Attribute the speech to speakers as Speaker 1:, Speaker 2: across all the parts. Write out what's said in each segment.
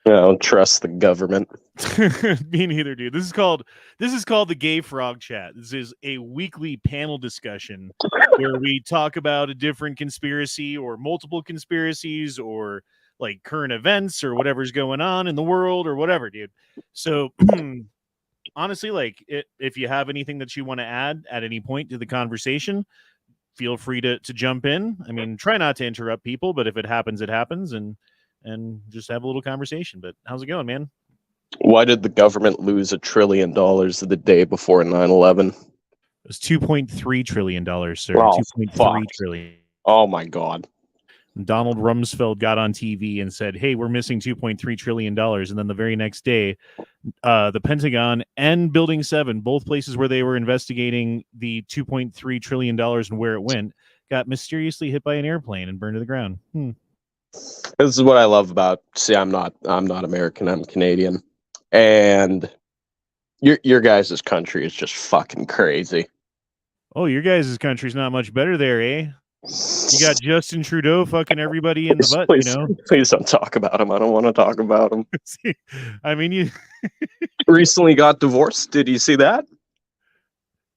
Speaker 1: I don't trust the government.
Speaker 2: Me neither, dude. This is called the Gay Frog Chat. This is a weekly panel discussion where we talk about a different conspiracy or multiple conspiracies or like current events or whatever's going on in the world or whatever, dude. So honestly, like if you have anything that you want to add at any point to the conversation, feel free to jump in. I mean, try not to interrupt people, but if it happens, it happens, and just have a little conversation. But how's it going, man?
Speaker 1: Why did the government lose $1 trillion the day before 9/11?
Speaker 2: It was $2.3 trillion, sir.
Speaker 1: Oh,
Speaker 2: 2.3 trillion.
Speaker 1: Oh my God.
Speaker 2: Donald Rumsfeld got on TV and said, "Hey, we're missing $2.3 trillion." And then the very next day, the Pentagon and Building 7, both places where they were investigating the $2.3 trillion and where it went, got mysteriously hit by an airplane and burned to the ground.
Speaker 1: This is what I love about. See, I'm not American. I'm Canadian, and your guys' country is just fucking crazy.
Speaker 2: Oh, your guys' country's not much better there, eh? You got Justin Trudeau fucking everybody in the butt,
Speaker 1: please,
Speaker 2: you know?
Speaker 1: Please don't talk about him. I don't want to talk about him.
Speaker 2: I mean, you
Speaker 1: recently got divorced. Did you see that?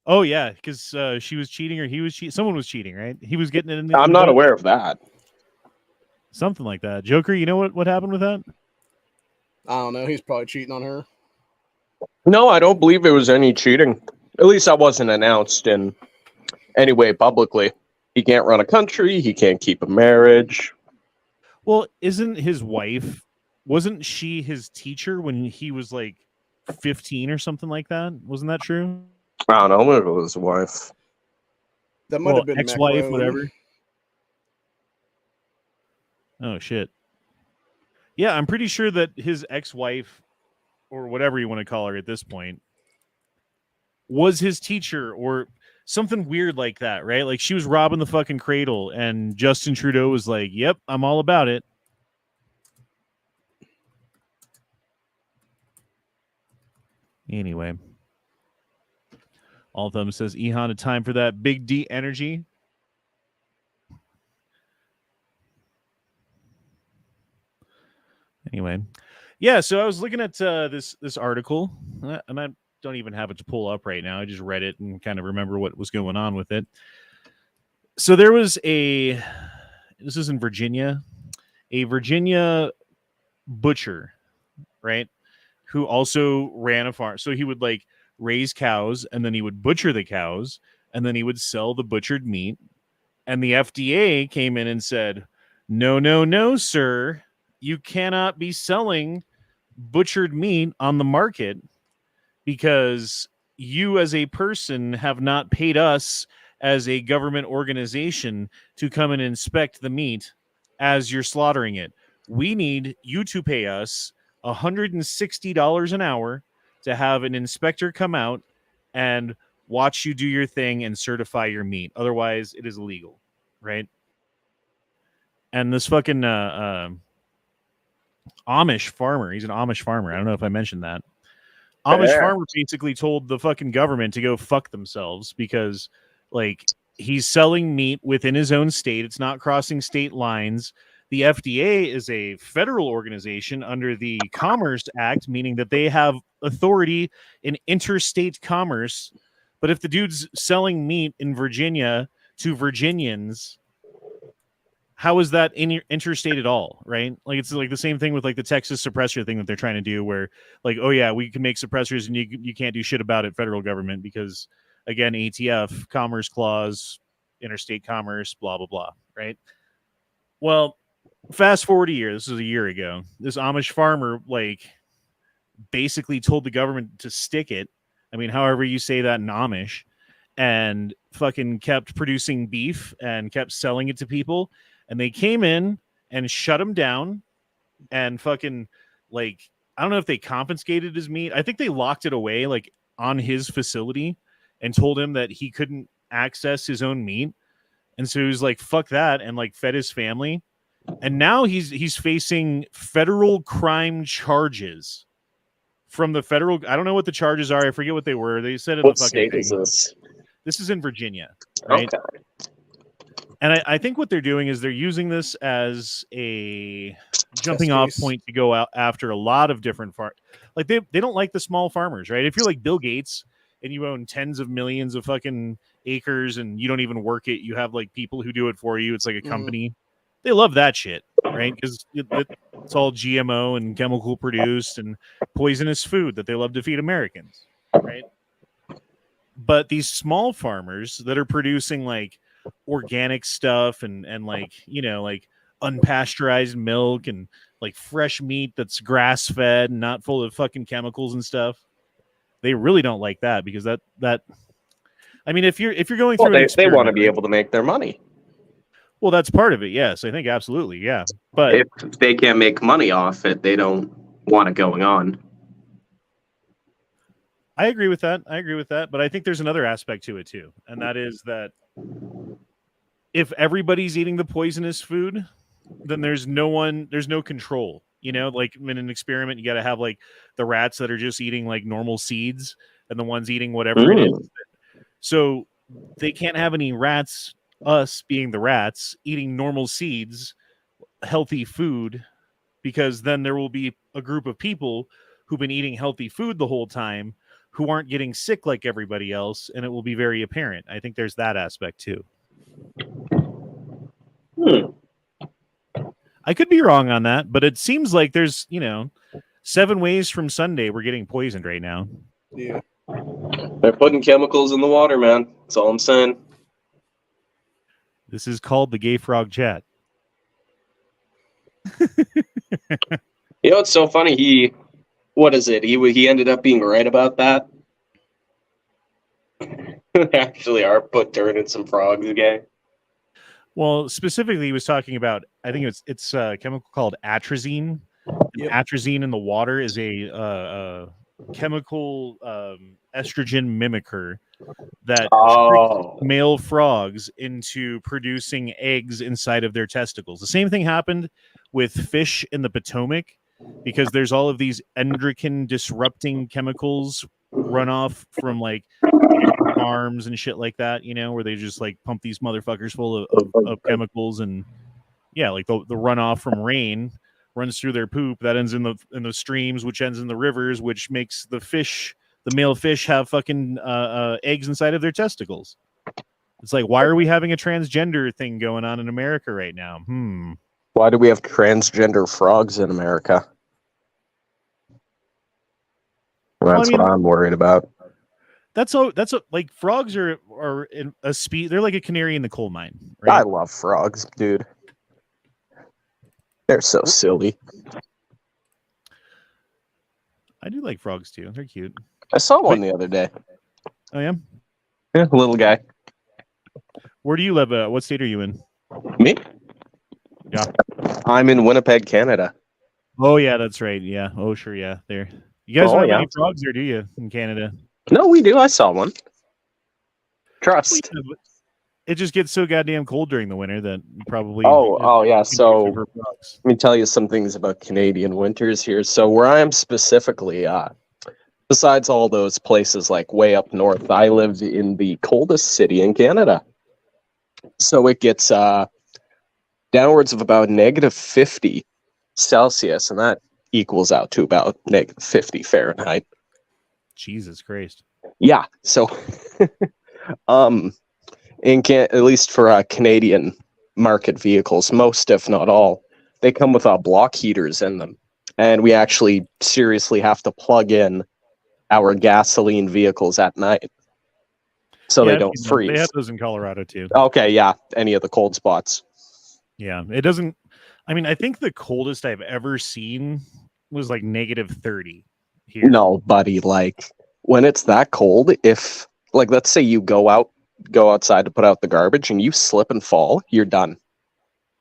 Speaker 2: Oh, yeah, because she was cheating or he was cheating. Someone was cheating, right? He was getting it in the
Speaker 1: I'm not aware of that.
Speaker 2: Something like that. Joker, you know what happened with that?
Speaker 3: I don't know. He's probably cheating on her.
Speaker 1: No, I don't believe it was any cheating. At least that wasn't announced in any way publicly. He can't run a country. He can't keep a marriage.
Speaker 2: Well, wasn't she his teacher when he was like 15 or something like that? Wasn't that true?
Speaker 1: I don't know. Maybe it was his wife.
Speaker 3: That might have been
Speaker 2: ex-wife, whatever. Oh, shit. Yeah, I'm pretty sure that his ex-wife, or whatever you want to call her at this point, was his teacher or something weird like that, right? Like she was robbing the fucking cradle and Justin Trudeau was like, "Yep, I'm all about it." Anyway. All Thumb says, "Ehon, a time for that big D energy." Anyway. Yeah, so I was looking at this article, and I don't even have it to pull up right now. I just read it and kind of remember what was going on with it. So there was this is in Virginia, a Virginia butcher, right, who also ran a farm. So he would like raise cows, and then he would butcher the cows, and then he would sell the butchered meat. And the FDA came in and said, no, sir. You cannot be selling butchered meat on the market because you as a person have not paid us as a government organization to come and inspect the meat as you're slaughtering it. We need you to pay us $160 an hour to have an inspector come out and watch you do your thing and certify your meat. Otherwise, it is illegal, right? And this fucking Amish farmer, he's an Amish farmer. I don't know if I mentioned that. Amish farmer basically told the fucking government to go fuck themselves because, like, he's selling meat within his own state. It's not crossing state lines. The FDA is a federal organization under the Commerce Act, meaning that they have authority in interstate commerce. But if the dude's selling meat in Virginia to Virginians, how is that interstate at all, right? Like, it's like the same thing with like the Texas suppressor thing that they're trying to do where like, oh yeah, we can make suppressors and you can't do shit about it, federal government, because again, ATF, Commerce Clause, interstate commerce, blah, blah, blah, right? Well, fast forward a year, this was a year ago, this Amish farmer like basically told the government to stick it. I mean, however you say that in Amish, and fucking kept producing beef and kept selling it to people. And they came in and shut him down and fucking, like, I don't know if they confiscated his meat. I think they locked it away, like, on his facility and told him that he couldn't access his own meat. And so he was like, fuck that, and, like, fed his family. And now he's facing federal crime charges from the federal. I don't know what the charges are. I forget what they were. They said in
Speaker 1: what
Speaker 2: the fucking
Speaker 1: state is this?
Speaker 2: This is in Virginia, right?
Speaker 1: Okay.
Speaker 2: And I think what they're doing is they're using this as a jumping off
Speaker 3: case.
Speaker 2: point to go out after a lot of different like they don't like the small farmers, right? If you're like Bill Gates and you own tens of millions of fucking acres and you don't even work it, you have like people who do it for you. It's like a company. They love that shit, right? Because it's all GMO and chemical produced and poisonous food that they love to feed Americans, right? But these small farmers that are producing like organic stuff and like, you know, like unpasteurized milk and like fresh meat that's grass fed and not full of fucking chemicals and stuff, they really don't like that, because that I mean, if you're going through
Speaker 1: they want to be
Speaker 2: right?
Speaker 1: able to make their money.
Speaker 2: Well, that's part of it. Yes, I think absolutely. Yeah, but
Speaker 1: If they can't make money off it, they don't want it going on.
Speaker 2: I agree with that. But I think there's another aspect to it too, and that is that if everybody's eating the poisonous food, then there's no control. You know, like in an experiment, you got to have like the rats that are just eating like normal seeds and the ones eating whatever it is. So they can't have any rats, us being the rats, eating normal seeds, healthy food, because then there will be a group of people who've been eating healthy food the whole time who aren't getting sick like everybody else, and it will be very apparent. I think there's that aspect too. I could be wrong on that, but it seems like there's, 7 ways from Sunday we're getting poisoned right now.
Speaker 3: Yeah.
Speaker 1: They're putting chemicals in the water, man. That's all I'm saying.
Speaker 2: This is called the Gay Frog Chat.
Speaker 1: You know, it's so funny. He ended up being right about that. Actually, are put turning some frogs again.
Speaker 2: Well, specifically, he was talking about, I think it's a chemical called atrazine. Yep. Atrazine in the water is a chemical estrogen mimicker that tricks male frogs into producing eggs inside of their testicles. The same thing happened with fish in the Potomac, because there's all of these endocrine disrupting chemicals run off from like farms and shit like that, where they just like pump these motherfuckers full of chemicals, and like the runoff from rain runs through their poop that ends in the streams, which ends in the rivers, which makes the male fish have fucking eggs inside of their testicles. It's like, why are we having a transgender thing going on in America right now?
Speaker 1: Why do we have transgender frogs in America? That's what I'm worried about.
Speaker 2: That's like frogs are in a they're like a canary in the coal mine, right?
Speaker 1: I love frogs, dude. They're so silly.
Speaker 2: I do like frogs too. They're cute.
Speaker 1: I saw one the other day.
Speaker 2: Oh yeah?
Speaker 1: Yeah, little guy.
Speaker 2: Where do you live? What state are you in?
Speaker 1: Me?
Speaker 2: Yeah.
Speaker 1: I'm in Winnipeg, Canada.
Speaker 2: Oh yeah, that's right. Yeah. Oh sure, yeah. There. You guys don't have any frogs there, do you, in Canada?
Speaker 1: No, we do. I saw one. Trust.
Speaker 2: It just gets so goddamn cold during the winter that you probably.
Speaker 1: Oh yeah. So let me tell you some things about Canadian winters here. So where I am specifically, besides all those places like way up north, I live in the coldest city in Canada. So it gets downwards of about -50 Celsius, and that equals out to about -50 Fahrenheit.
Speaker 2: Jesus Christ.
Speaker 1: Yeah. So, at least for Canadian market vehicles, most, if not all, they come with block heaters in them. And we actually seriously have to plug in our gasoline vehicles at night so they don't freeze.
Speaker 2: They have those in Colorado too.
Speaker 1: Okay, yeah. Any of the cold spots.
Speaker 2: Yeah, it doesn't. I mean, I think the coldest I've ever seen was like -30 here.
Speaker 1: No, buddy. Like when it's that cold, if like let's say you go outside to put out the garbage and you slip and fall, you're done.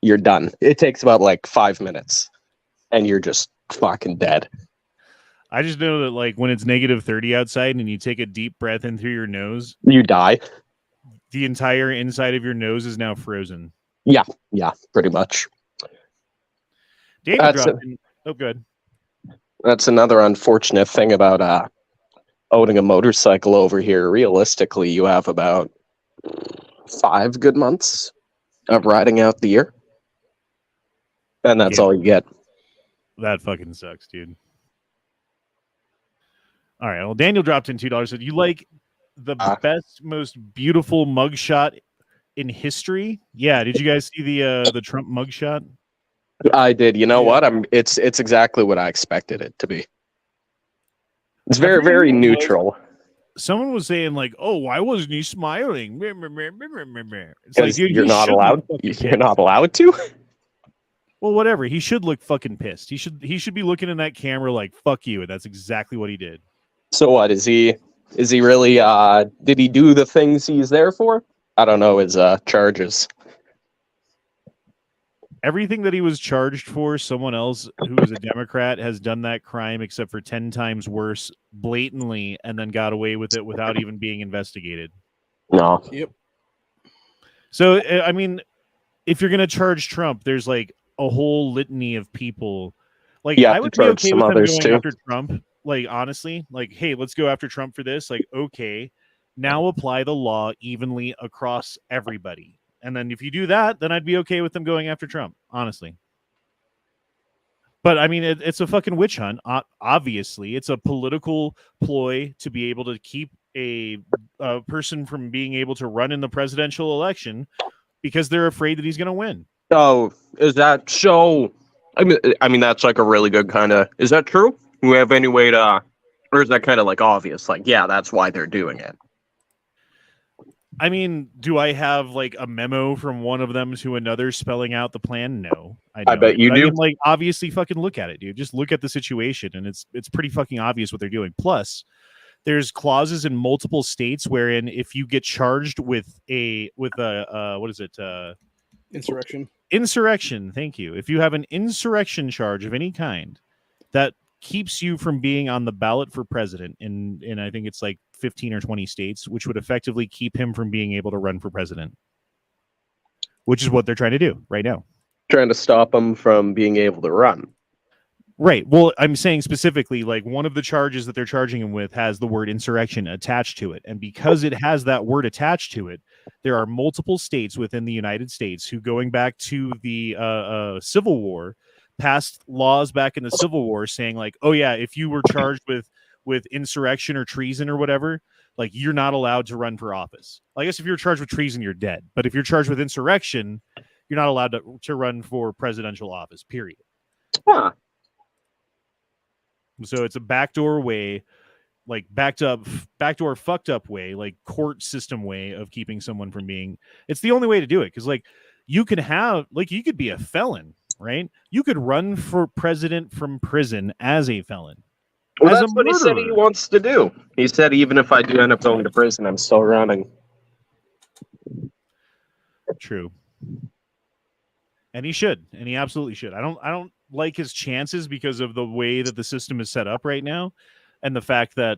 Speaker 1: You're done. It takes about like 5 minutes, and you're just fucking dead.
Speaker 2: I just know that like when it's -30 outside and you take a deep breath in through your nose,
Speaker 1: you die.
Speaker 2: The entire inside of your nose is now frozen.
Speaker 1: Yeah, pretty much.
Speaker 2: David dropped in. Oh, good.
Speaker 1: That's another unfortunate thing about owning a motorcycle over here. Realistically, you have about 5 good months of riding out the year. And that's
Speaker 2: Yeah.
Speaker 1: all you get.
Speaker 2: That fucking sucks, dude. All right. Well, Daniel dropped in $2. Said, you like the best, most beautiful mugshot in history? Yeah. Did you guys see the Trump mugshot?
Speaker 1: I did. You know what? It's exactly what I expected it to be. It's very, very neutral.
Speaker 2: Someone was saying like, "Oh, why wasn't he smiling?" It's
Speaker 1: like, dude, you're not allowed. You're not allowed to.
Speaker 2: Well, whatever. He should look fucking pissed. He should be looking in that camera like, "Fuck you," and that's exactly what he did.
Speaker 1: So what is he? Is he really? Did he do the things he's there for? I don't know his charges.
Speaker 2: Everything that he was charged for, someone else who is a Democrat has done that crime except for 10 times worse, blatantly, and then got away with it without even being investigated.
Speaker 1: No.
Speaker 3: Yep.
Speaker 2: So, I mean, if you're going to charge Trump, there's like a whole litany of people. Like, I would be okay with them going after Trump. Like, honestly, like, hey, let's go after Trump for this. Like, okay, now apply the law evenly across everybody. And then if you do that, then I'd be okay with them going after Trump, honestly. But, I mean, it's a fucking witch hunt. Obviously, it's a political ploy to be able to keep a person from being able to run in the presidential election because they're afraid that he's going to win.
Speaker 1: Oh, is that so? I mean, that's like a really good kind of... Is that true? Do we have any way to... Or is that kind of like obvious? Like, yeah, that's why they're doing it.
Speaker 2: I mean, do I have like a memo from one of them to another spelling out the plan? No,
Speaker 1: I bet you do.
Speaker 2: I mean, like, obviously, fucking look at it, dude. Just look at the situation, and it's pretty fucking obvious what they're doing. Plus, there's clauses in multiple states wherein if you get charged with a what is it? Insurrection. Thank you. If you have an insurrection charge of any kind, that keeps you from being on the ballot for president in I think it's like 15 or 20 states, which would effectively keep him from being able to run for president, which is what they're trying to do right now.
Speaker 1: Trying to stop him from being able to run.
Speaker 2: Right. Well, I'm saying specifically, like, one of the charges that they're charging him with has the word insurrection attached to it. And because it has that word attached to it, there are multiple states within the United States who, going back to the Civil War, passed laws back in the Civil War saying like, oh yeah, if you were charged with insurrection or treason or whatever, like, you're not allowed to run for office. I guess if you're charged with treason, you're dead. But if you're charged with insurrection, you're not allowed to run for presidential office, period.
Speaker 1: Huh.
Speaker 2: So it's a backdoor way, like backdoor fucked up way, like court system way of keeping someone from being. It's the only way to do it, because like you could be a felon, right? You could run for president from prison as a felon.
Speaker 1: Well, that's what he said he wants to do. He said, even if I do end up going to prison, I'm still running.
Speaker 2: True. And he should. And he absolutely should. I don't like his chances because of the way that the system is set up right now. And the fact that,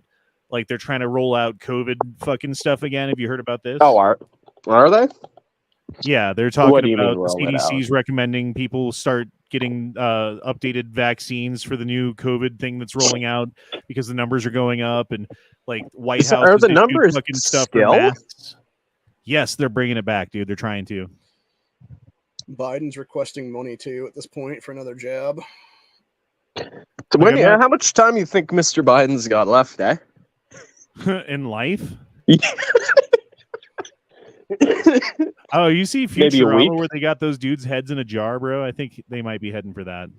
Speaker 2: like, they're trying to roll out COVID fucking stuff again. Have you heard about this?
Speaker 1: Oh, are they?
Speaker 2: Yeah, they're talking about the CDC's recommending people start getting updated vaccines for the new COVID thing that's rolling out because the numbers are going up, and like White House
Speaker 1: are the numbers
Speaker 2: fucking stuff
Speaker 1: still?
Speaker 2: for masks. Yes, they're bringing it back, dude. They're trying to.
Speaker 3: Biden's requesting money too at this point for another jab.
Speaker 1: So how much time you think Mr. Biden's got left, eh?
Speaker 2: In life? Oh, you see Futurama where they got those dudes' heads in a jar, bro? I think they might be heading for that.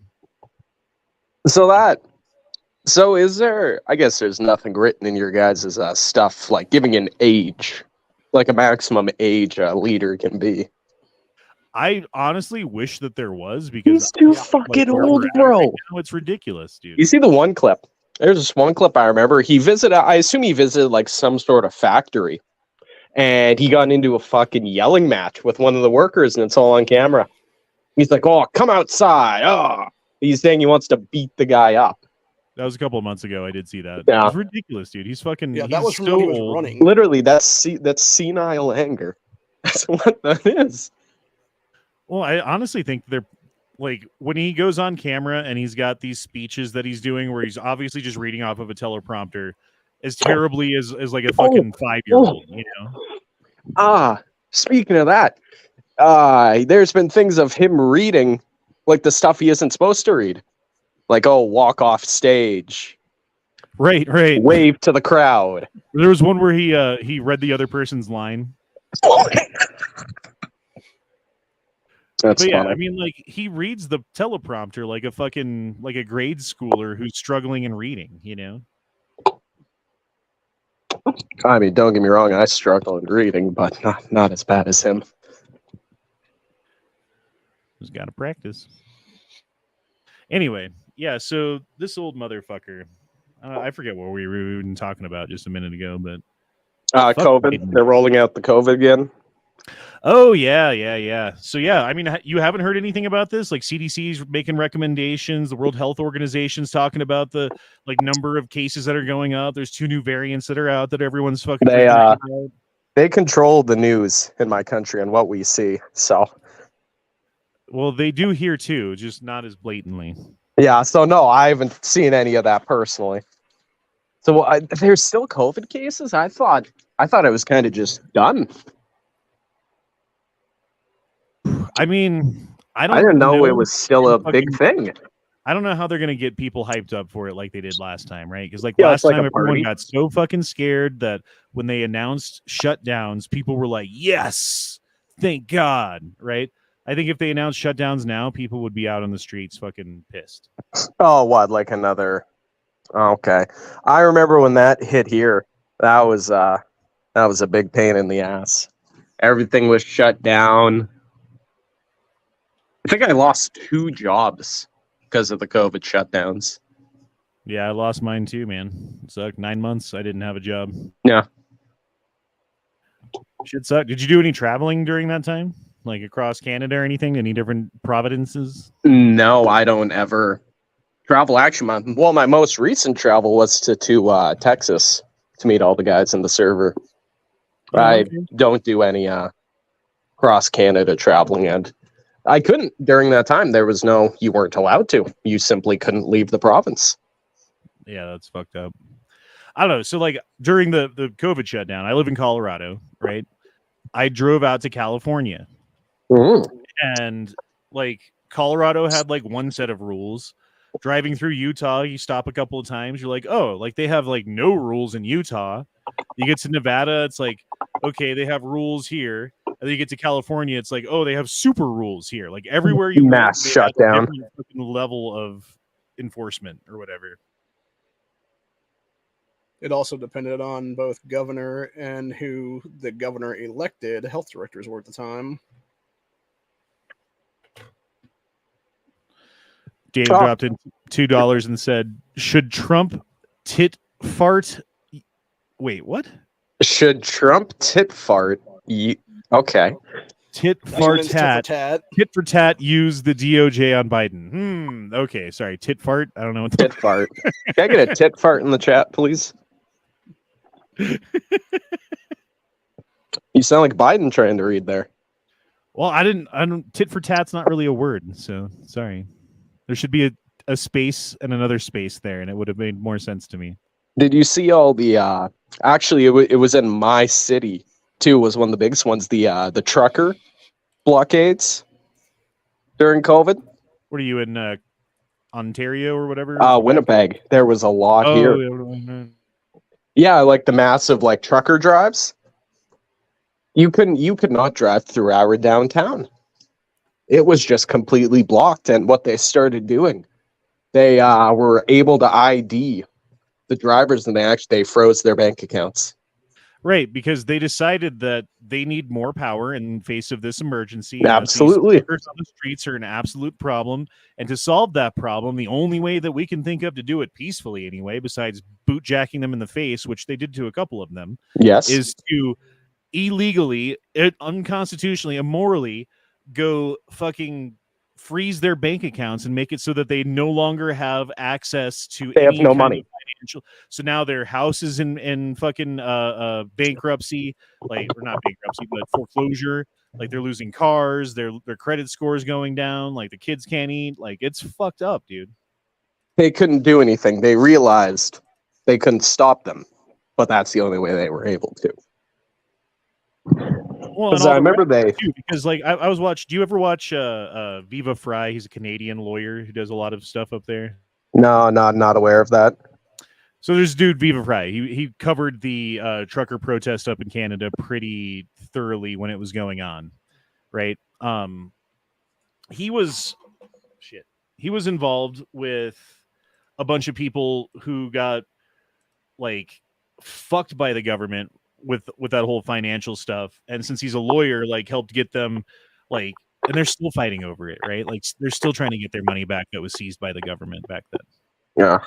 Speaker 1: So is there, I guess there's nothing written in your guys' stuff, like giving an age, like a maximum age a leader can be.
Speaker 2: I honestly wish that there was, because
Speaker 1: he's too fucking old, bro.
Speaker 2: Right now, it's ridiculous, dude.
Speaker 1: You see the one clip? There's this one clip I remember. I assume he visited like some sort of factory. And he got into a fucking yelling match with one of the workers, and it's all on camera. He's like, "Oh, come outside!" Oh, he's saying he wants to beat the guy up.
Speaker 2: That was a couple of months ago. I did see that.
Speaker 1: Yeah.
Speaker 2: It's ridiculous, dude. He's fucking.
Speaker 3: Yeah, that was
Speaker 2: so
Speaker 3: when he was
Speaker 2: old.
Speaker 3: running.
Speaker 1: Literally, that's senile anger. That's what that is.
Speaker 2: Well, I honestly think they're like, when he goes on camera and he's got these speeches that he's doing where he's obviously just reading off of a teleprompter as terribly as like a fucking 5-year-old, you know?
Speaker 1: Speaking of that, There's been things of him reading, like the stuff he isn't supposed to read. Like, oh, walk off stage.
Speaker 2: Right.
Speaker 1: Wave to the crowd.
Speaker 2: There was one where he read the other person's line.
Speaker 1: That's
Speaker 2: but yeah,
Speaker 1: funny.
Speaker 2: I mean, like, he reads the teleprompter like a grade schooler who's struggling in reading, you know?
Speaker 1: I mean, don't get me wrong, I struggle in reading, but not as bad as him.
Speaker 2: Just gotta practice. Anyway, yeah, so this old motherfucker, I forget what we were even talking about just a minute ago, but
Speaker 1: COVID. They're rolling out the COVID again.
Speaker 2: Oh yeah. So yeah, I mean, you haven't heard anything about this? Like CDC's making recommendations, the World Health Organization's talking about the number of cases that are going up. There's 2 new variants that are out that everyone's fucking.
Speaker 1: They control the news in my country and what we see. So,
Speaker 2: well, they do here too, just not as blatantly.
Speaker 1: Yeah. So no, I haven't seen any of that personally. So there's still COVID cases. I thought it was kind of just done.
Speaker 2: I mean, I
Speaker 1: didn't know it was still a big thing.
Speaker 2: I don't know how they're going to get people hyped up for it like they did last time, right? Because last time everyone got so fucking scared that when they announced shutdowns, people were like, yes, thank God, right? I think if they announced shutdowns now, people would be out on the streets fucking pissed.
Speaker 1: Oh, what? Like another... Okay. I remember when that hit here, that was a big pain in the ass. Everything was shut down. I think I lost 2 jobs because of the COVID shutdowns.
Speaker 2: Yeah, I lost mine too, man. It sucked. 9 months, I didn't have a job.
Speaker 1: Yeah.
Speaker 2: Shit sucked. Did you do any traveling during that time? Like across Canada or anything? Any different provinces?
Speaker 1: No, I don't ever travel. Actually, my most recent travel was to Texas to meet all the guys in the server.
Speaker 2: Oh, okay.
Speaker 1: I don't do any cross Canada traveling, and I couldn't during that time. There was you weren't allowed to. You simply couldn't leave the province.
Speaker 2: Yeah, that's fucked up. I don't know. So like during the COVID shutdown, I live in Colorado, right? I drove out to California. And like Colorado had like one set of rules. Driving through Utah, you stop a couple of times, you're like, oh, like they have like no rules in Utah. You get to Nevada, it's like, okay, they have rules here. And then you get to California, it's like, oh, they have super rules here. Like everywhere you
Speaker 1: mass shutdown
Speaker 2: level of enforcement or whatever.
Speaker 3: It also depended on both governor and who the governor elected health directors were at the time.
Speaker 2: Dave dropped in $2 and said, should Trump tit fart? Wait, what?
Speaker 1: Should Trump tit fart? Okay.
Speaker 2: Tit fart tat. Tit for tat use the DOJ on Biden. Okay, sorry. Tit fart? I don't know what
Speaker 1: tit fart. Can I get a tit fart in the chat, please? You sound like Biden trying to read there.
Speaker 2: Well, I don't tit for tat's not really a word, so sorry. There should be a space and another space there, and it would have made more sense to me.
Speaker 1: Did you see all the actually it was in my city too, was one of the biggest ones, the trucker blockades during COVID?
Speaker 2: What are you in Ontario or whatever?
Speaker 1: Winnipeg. There was a lot here. Yeah, like the massive like trucker drives. You could not drive through our downtown. It was just completely blocked, and what they started doing, they were able to ID the drivers, and they froze their bank accounts.
Speaker 2: Right, because they decided that they need more power in face of this emergency.
Speaker 1: Absolutely.
Speaker 2: These truckers on the streets are an absolute problem, and to solve that problem, the only way that we can think of to do it peacefully anyway, besides bootjacking them in the face, which they did to a couple of them,
Speaker 1: yes,
Speaker 2: is to illegally, unconstitutionally, immorally go fucking freeze their bank accounts and make it so that they no longer have access to
Speaker 1: they have no money.
Speaker 2: Financial. So now their house is in fucking bankruptcy, like, or not bankruptcy, but foreclosure. Like they're losing cars, their credit score is going down, like the kids can't eat. Like it's fucked up, dude.
Speaker 1: They couldn't do anything. They realized they couldn't stop them, but that's the only way they were able to.
Speaker 2: Well,
Speaker 1: Because I remember they.
Speaker 2: too, because like I was watching. Do you ever watch Viva Fry? He's a Canadian lawyer who does a lot of stuff up there.
Speaker 1: No, not aware of that.
Speaker 2: So there's dude Viva Fry. He covered the trucker protest up in Canada pretty thoroughly when it was going on, right? He was involved with a bunch of people who got like fucked by the government with that whole financial stuff, and since he's a lawyer, like helped get them like, and they're still fighting over it, right? Like they're still trying to get their money back that was seized by the government back then.
Speaker 1: Yeah.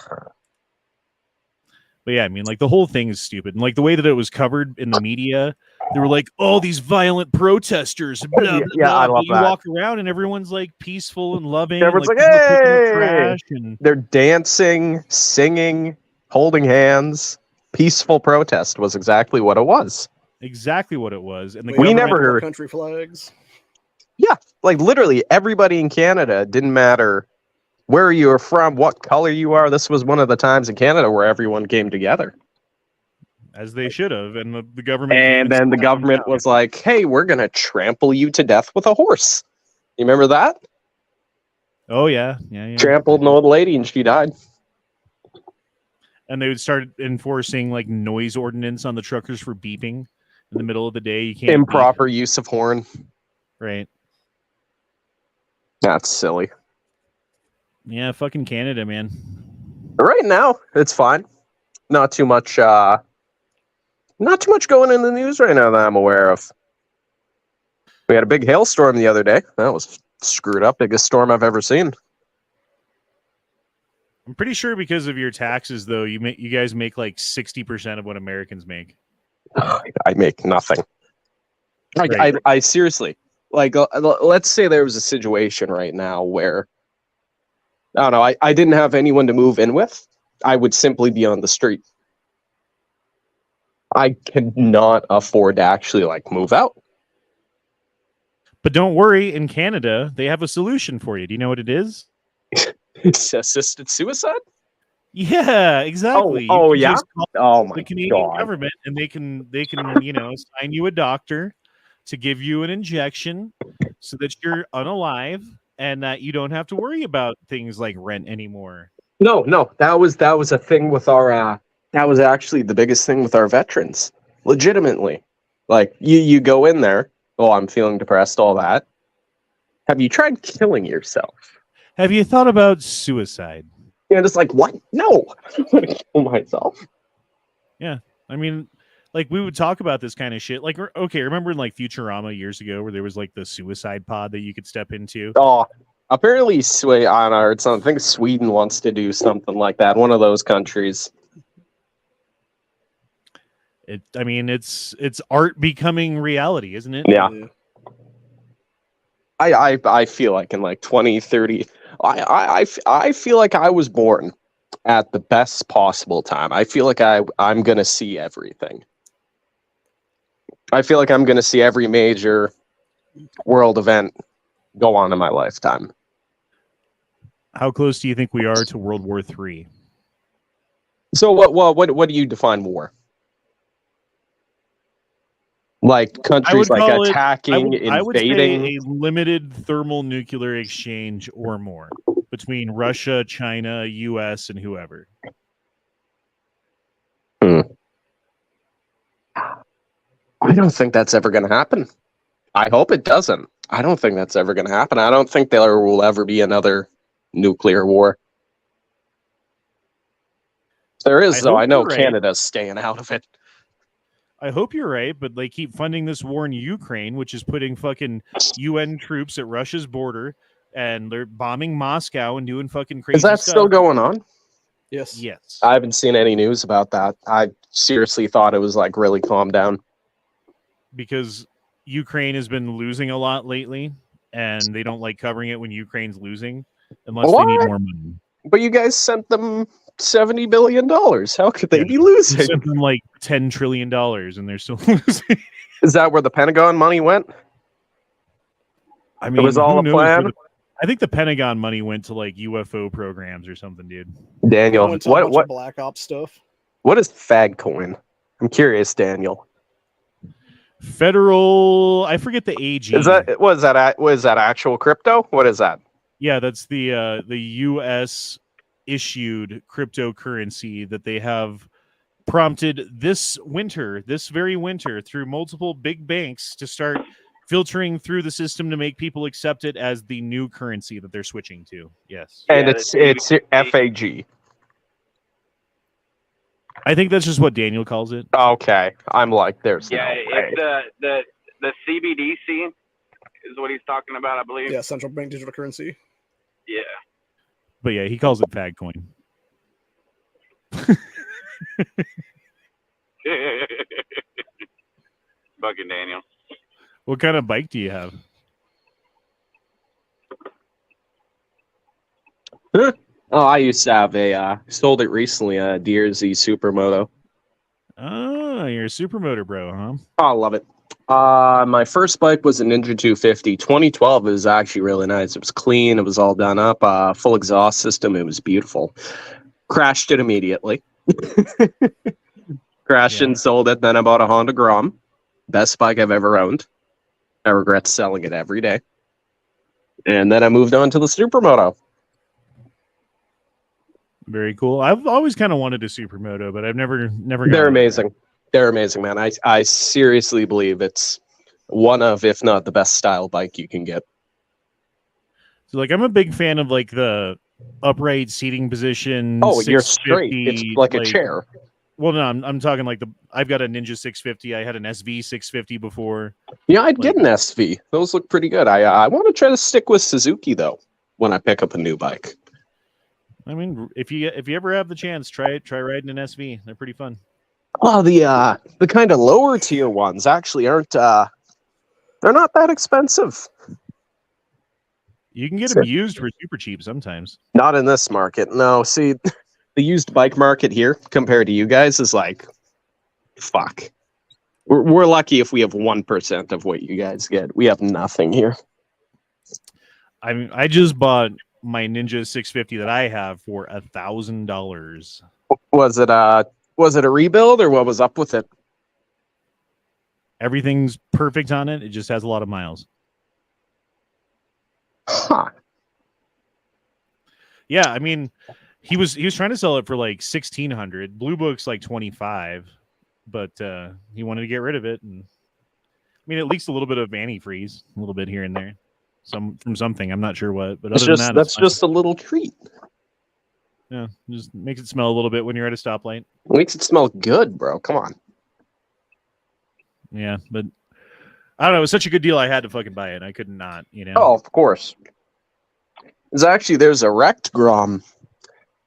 Speaker 2: But yeah, I mean, like the whole thing is stupid, and like the way that it was covered in the media, they were like, "Oh, these violent protesters." Blah, blah,
Speaker 1: Yeah,
Speaker 2: blah.
Speaker 1: I love
Speaker 2: you
Speaker 1: that.
Speaker 2: walk around and everyone's like peaceful and loving.
Speaker 1: Everyone's like,
Speaker 2: people are picking up
Speaker 1: "Hey!"
Speaker 2: trash and
Speaker 1: They're dancing, singing, holding hands. Peaceful protest was exactly what it was.
Speaker 2: exactly what it was. And the
Speaker 1: We
Speaker 2: government,
Speaker 1: never heard.
Speaker 3: country flags.
Speaker 1: Yeah, like literally everybody in Canada, didn't matter where you were from, what color you are. This was one of the times in Canada where everyone came together.
Speaker 2: as they should have, and the government.
Speaker 1: And then the government was like, "Hey, we're going to trample you to death with a horse." You remember that?
Speaker 2: "Oh yeah.
Speaker 1: Trampled an old lady and she died.
Speaker 2: And they would start enforcing like noise ordinance on the truckers for beeping in the middle of the day. You can't
Speaker 1: Improper use of horn.
Speaker 2: beep. Right?
Speaker 1: That's silly.
Speaker 2: Yeah, fucking Canada, man.
Speaker 1: Right now, it's fine. Not too much going in the news right now that I'm aware of. We had a big hailstorm the other day. That was screwed up. Biggest storm I've ever seen.
Speaker 2: I'm pretty sure because of your taxes, though, you guys make like 60% of what Americans make.
Speaker 1: I make nothing. Like
Speaker 2: Right.
Speaker 1: I seriously, like, let's say there was a situation right now where, I don't know, I didn't have anyone to move in with. I would simply be on the street. I cannot afford to actually like move out.
Speaker 2: But don't worry, in Canada, they have a solution for you. Do you know what it is?
Speaker 1: It's assisted suicide?
Speaker 2: Yeah, exactly.
Speaker 1: Oh,
Speaker 2: You can
Speaker 1: yeah?
Speaker 2: just call
Speaker 1: Oh my
Speaker 2: the Canadian
Speaker 1: god.
Speaker 2: government, and they can sign you a doctor to give you an injection so that you're unalive and that you don't have to worry about things like rent anymore.
Speaker 1: No, that was a thing with our that was actually the biggest thing with our veterans. Legitimately. Like you go in there, "Oh, I'm feeling depressed," all that. Have you tried killing yourself?
Speaker 2: Have you thought about suicide?
Speaker 1: You know, just like, what? No. I'm gonna kill myself.
Speaker 2: I mean, like we would talk about this kind of shit. Like, okay, remember in like Futurama years ago where there was like the suicide pod that you could step into?
Speaker 1: Oh, apparently I heard something. I think Sweden wants to do something like that. One of those countries.
Speaker 2: It's art becoming reality, isn't it?
Speaker 1: Yeah. I feel like in like 2030, I feel like I was born at the best possible time. I feel like I'm going to see everything. I feel like I'm going to see every major world event go on in my lifetime.
Speaker 2: How close do you think we are to World War III?
Speaker 1: So what do you define war? Like countries like attacking,
Speaker 2: I would say
Speaker 1: invading.
Speaker 2: a limited thermal nuclear exchange or more between Russia, China, US, and whoever.
Speaker 1: I don't think that's ever going to happen. I hope it doesn't. I don't think that's ever going to happen. I don't think there will ever be another nuclear war. There is, though. I know Canada's staying out of it.
Speaker 2: I hope you're right, but they keep funding this war in Ukraine, which is putting fucking UN troops at Russia's border, and they're bombing Moscow and doing fucking crazy stuff.
Speaker 1: Is that still going on?
Speaker 3: Yes.
Speaker 2: Yes.
Speaker 1: I haven't seen any news about that. I seriously thought it was like really calmed down.
Speaker 2: Because Ukraine has been losing a lot lately, and they don't like covering it when Ukraine's losing unless they need more money.
Speaker 1: But you guys sent them $70 billion. How could they be losing?
Speaker 2: We sent them like $10 trillion, and they're still losing.
Speaker 1: Is that where the Pentagon money went?
Speaker 2: I mean,
Speaker 1: it was all a plan.
Speaker 2: I think the Pentagon money went to like UFO programs or something, dude.
Speaker 1: Daniel, what
Speaker 3: Black Ops stuff?
Speaker 1: What is Fag Coin? I'm curious, Daniel.
Speaker 2: Federal, I forget the AG.
Speaker 1: Is that what is that actual crypto? What is that?
Speaker 2: Yeah, that's the U.S. issued cryptocurrency that they have prompted this very winter, through multiple big banks to start filtering through the system to make people accept it as the new currency that they're switching to. Yes.
Speaker 1: And it's FAG.
Speaker 2: I think that's just what Daniel calls it.
Speaker 1: Okay. I'm like, there's
Speaker 4: yeah, it's the CBDC is what he's talking about, I believe.
Speaker 3: Yeah, central bank digital currency.
Speaker 4: Yeah.
Speaker 2: But yeah, he calls it Fag Coin.
Speaker 4: Fucking Daniel.
Speaker 2: What kind of bike do you have?
Speaker 1: Oh, I used to have sold it recently, a DRZ Supermoto.
Speaker 2: Oh, you're a supermoto bro, huh?
Speaker 1: Oh, I love it. My first bike was a Ninja 250. 2012. It was actually really nice. It was clean. It was all done up. Full exhaust system. It was beautiful. Crashed it immediately. Crashed and sold it. Then I bought a Honda Grom. Best bike I've ever owned. I regret selling it every day. And then I moved on to the Supermoto.
Speaker 2: Very cool. I've always kind of wanted a supermoto, but I've never.
Speaker 1: They're amazing. They're amazing, man. I seriously believe it's one of, if not the best style bike you can get.
Speaker 2: So, like, I'm a big fan of like the upright seating position.
Speaker 1: Oh, you're straight. It's like a chair.
Speaker 2: Well, no, I'm talking like I've got a Ninja 650. I had an SV 650 before.
Speaker 1: Yeah, I'd get an SV. Those look pretty good. I want to try to stick with Suzuki though when I pick up a new bike.
Speaker 2: I mean, if you ever have the chance, try riding an SV. They're pretty fun.
Speaker 1: Well, the kind of lower tier ones actually aren't. They're not that expensive.
Speaker 2: You can get them used for super cheap sometimes.
Speaker 1: Not in this market. No, see, the used bike market here compared to you guys is like, fuck. We're lucky if we have 1% of what you guys get. We have nothing here.
Speaker 2: I mean, I just bought my Ninja 650 that I have for $1,000.
Speaker 1: Was it a rebuild or what was up with it?
Speaker 2: Everything's perfect on it. It just has a lot of miles.
Speaker 1: Huh.
Speaker 2: Yeah, I mean, he was trying to sell it for like $1,600. Blue Book's like $25, but he wanted to get rid of it. And I mean, it leaks a little bit of antifreeze, a little bit here and there, from something. I'm not sure what, but other than that,
Speaker 1: that's just a little treat.
Speaker 2: Yeah, just makes it smell a little bit when you're at a stoplight.
Speaker 1: It makes it smell good, bro. Come on.
Speaker 2: Yeah, but I don't know. It was such a good deal. I had to fucking buy it. I could not, you know.
Speaker 1: Oh, of course. There's a wrecked Grom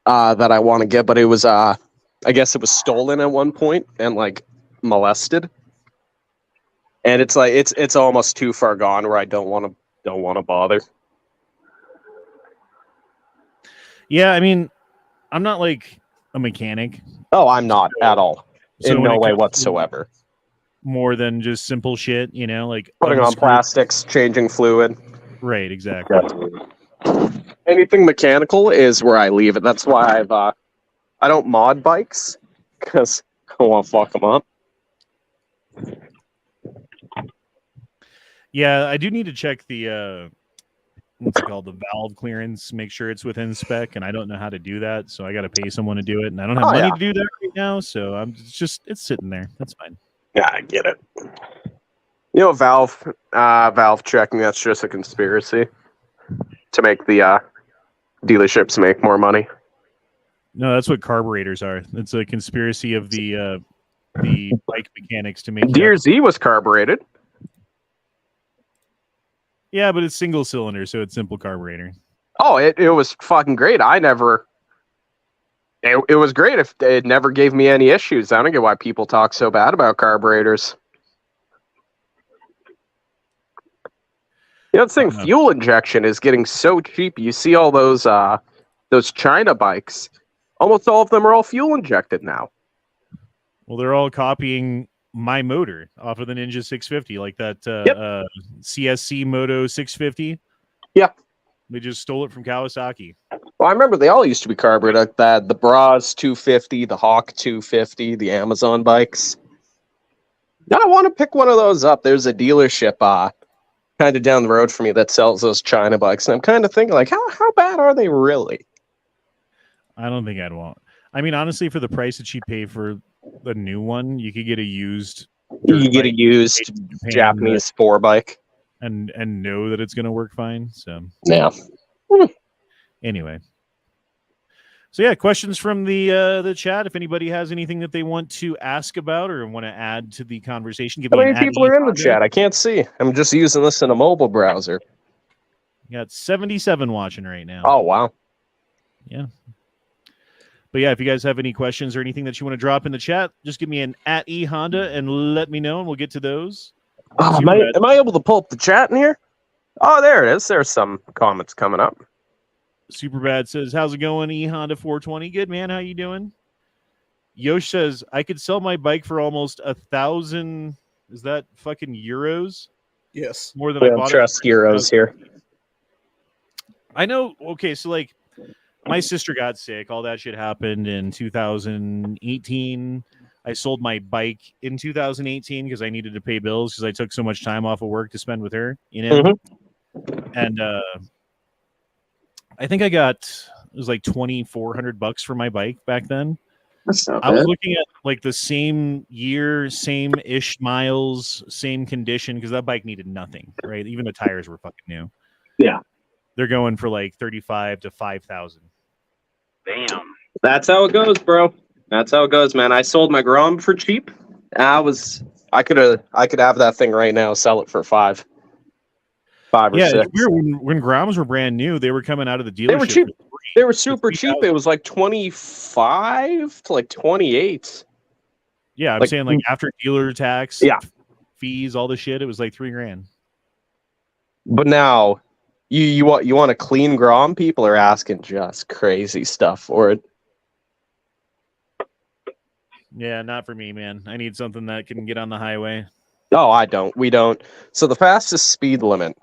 Speaker 1: that I want to get, but it was I guess it was stolen at one point and like molested. And it's like it's almost too far gone where I don't want to bother.
Speaker 2: Yeah, I mean, I'm not like a mechanic.
Speaker 1: Oh, I'm not at all.
Speaker 2: So
Speaker 1: In no way whatsoever.
Speaker 2: More than just simple shit, you know, like
Speaker 1: putting on plastics, changing fluid.
Speaker 2: Right, exactly.
Speaker 1: Anything mechanical is where I leave it. That's why I don't mod bikes because I want to fuck them up.
Speaker 2: Yeah, I do need to check the what's it called, the valve clearance, make sure it's within spec, and I don't know how to do that, so I got to pay someone to do it, and I don't have money to do that right now, so it's sitting there. That's fine.
Speaker 1: Yeah, I get it. You know, valve checking, that's just a conspiracy to make the dealerships make more money.
Speaker 2: No, that's what carburetors are. It's a conspiracy of the bike mechanics to make
Speaker 1: DRZ was carbureted.
Speaker 2: Yeah, but it's single cylinder, so it's simple carburetor.
Speaker 1: Oh, it was fucking great. It was great. If it never gave me any issues. I don't get why people talk so bad about carburetors. You know, the thing, fuel injection is getting so cheap. You see all those China bikes. Almost all of them are all fuel injected now.
Speaker 2: Well, they're all copying my motor off of the Ninja 650, like that CSC Moto 650.
Speaker 1: Yeah.
Speaker 2: They just stole it from Kawasaki.
Speaker 1: Well, I remember they all used to be carbureted. The Bras 250, the Hawk 250, the Amazon bikes. I want to pick one of those up. There's a dealership kind of down the road from me that sells those China bikes, and I'm kind of thinking, like, how bad are they really?
Speaker 2: I don't think I'd want. I mean, honestly, for the price that you pay for the new one, you could get a used.
Speaker 1: You get a used Japanese 4 bike,
Speaker 2: and know that it's going to work fine. So
Speaker 1: yeah.
Speaker 2: Anyway, so yeah, questions from the chat. If anybody has anything that they want to ask about or want to add to the conversation, give
Speaker 1: How
Speaker 2: me
Speaker 1: many
Speaker 2: an
Speaker 1: people are in the chat? I can't see. I'm just using this in a mobile browser.
Speaker 2: You got 77 watching right now.
Speaker 1: Oh wow.
Speaker 2: Yeah. But yeah, if you guys have any questions or anything that you want to drop in the chat, just give me an @eHonda and let me know, and we'll get to those.
Speaker 1: Am I able to pull up the chat in here? Oh, there it is. There's some comments coming up.
Speaker 2: Superbad says, "How's it going, eHonda 420? Good, man. How you doing?" Yosh says, "I could sell my bike for almost 1,000. Is that fucking euros?
Speaker 3: Yes.
Speaker 2: More than I bought
Speaker 1: trust
Speaker 2: it.
Speaker 1: euros here.
Speaker 2: I know. Okay, so like, my sister got sick. All that shit happened in 2018. I sold my bike in 2018 because I needed to pay bills because I took so much time off of work to spend with her, you know.
Speaker 1: Mm-hmm.
Speaker 2: And I think I got it was like $2,400 for my bike back then.
Speaker 1: That's not
Speaker 2: I was
Speaker 1: bad.
Speaker 2: looking at like the same year, same ish miles, same condition because that bike needed nothing, right? Even the tires were fucking new.
Speaker 1: Yeah.
Speaker 2: They're going for like 35 to 5,000.
Speaker 4: Damn.
Speaker 1: That's how it goes, bro. That's how it goes, man. I sold my Grom for cheap. I could have that thing right now, sell it for five or
Speaker 2: Yeah,
Speaker 1: six.
Speaker 2: it's weird. When Groms were brand new, they were coming out of the dealership.
Speaker 1: They were cheap.
Speaker 2: for free.
Speaker 1: They were super
Speaker 2: For
Speaker 1: cheap.
Speaker 2: $3,000.
Speaker 1: It was like 25 to like 28.
Speaker 2: Yeah, I'm
Speaker 1: like-
Speaker 2: saying like after dealer tax,
Speaker 1: Yeah.
Speaker 2: fees, all the shit, it was like $3,000.
Speaker 1: But now you want a clean Grom? People are asking just crazy stuff for it.
Speaker 2: Yeah, not for me, man. I need something that can get on the highway.
Speaker 1: No, I don't. We don't. So the fastest speed limit,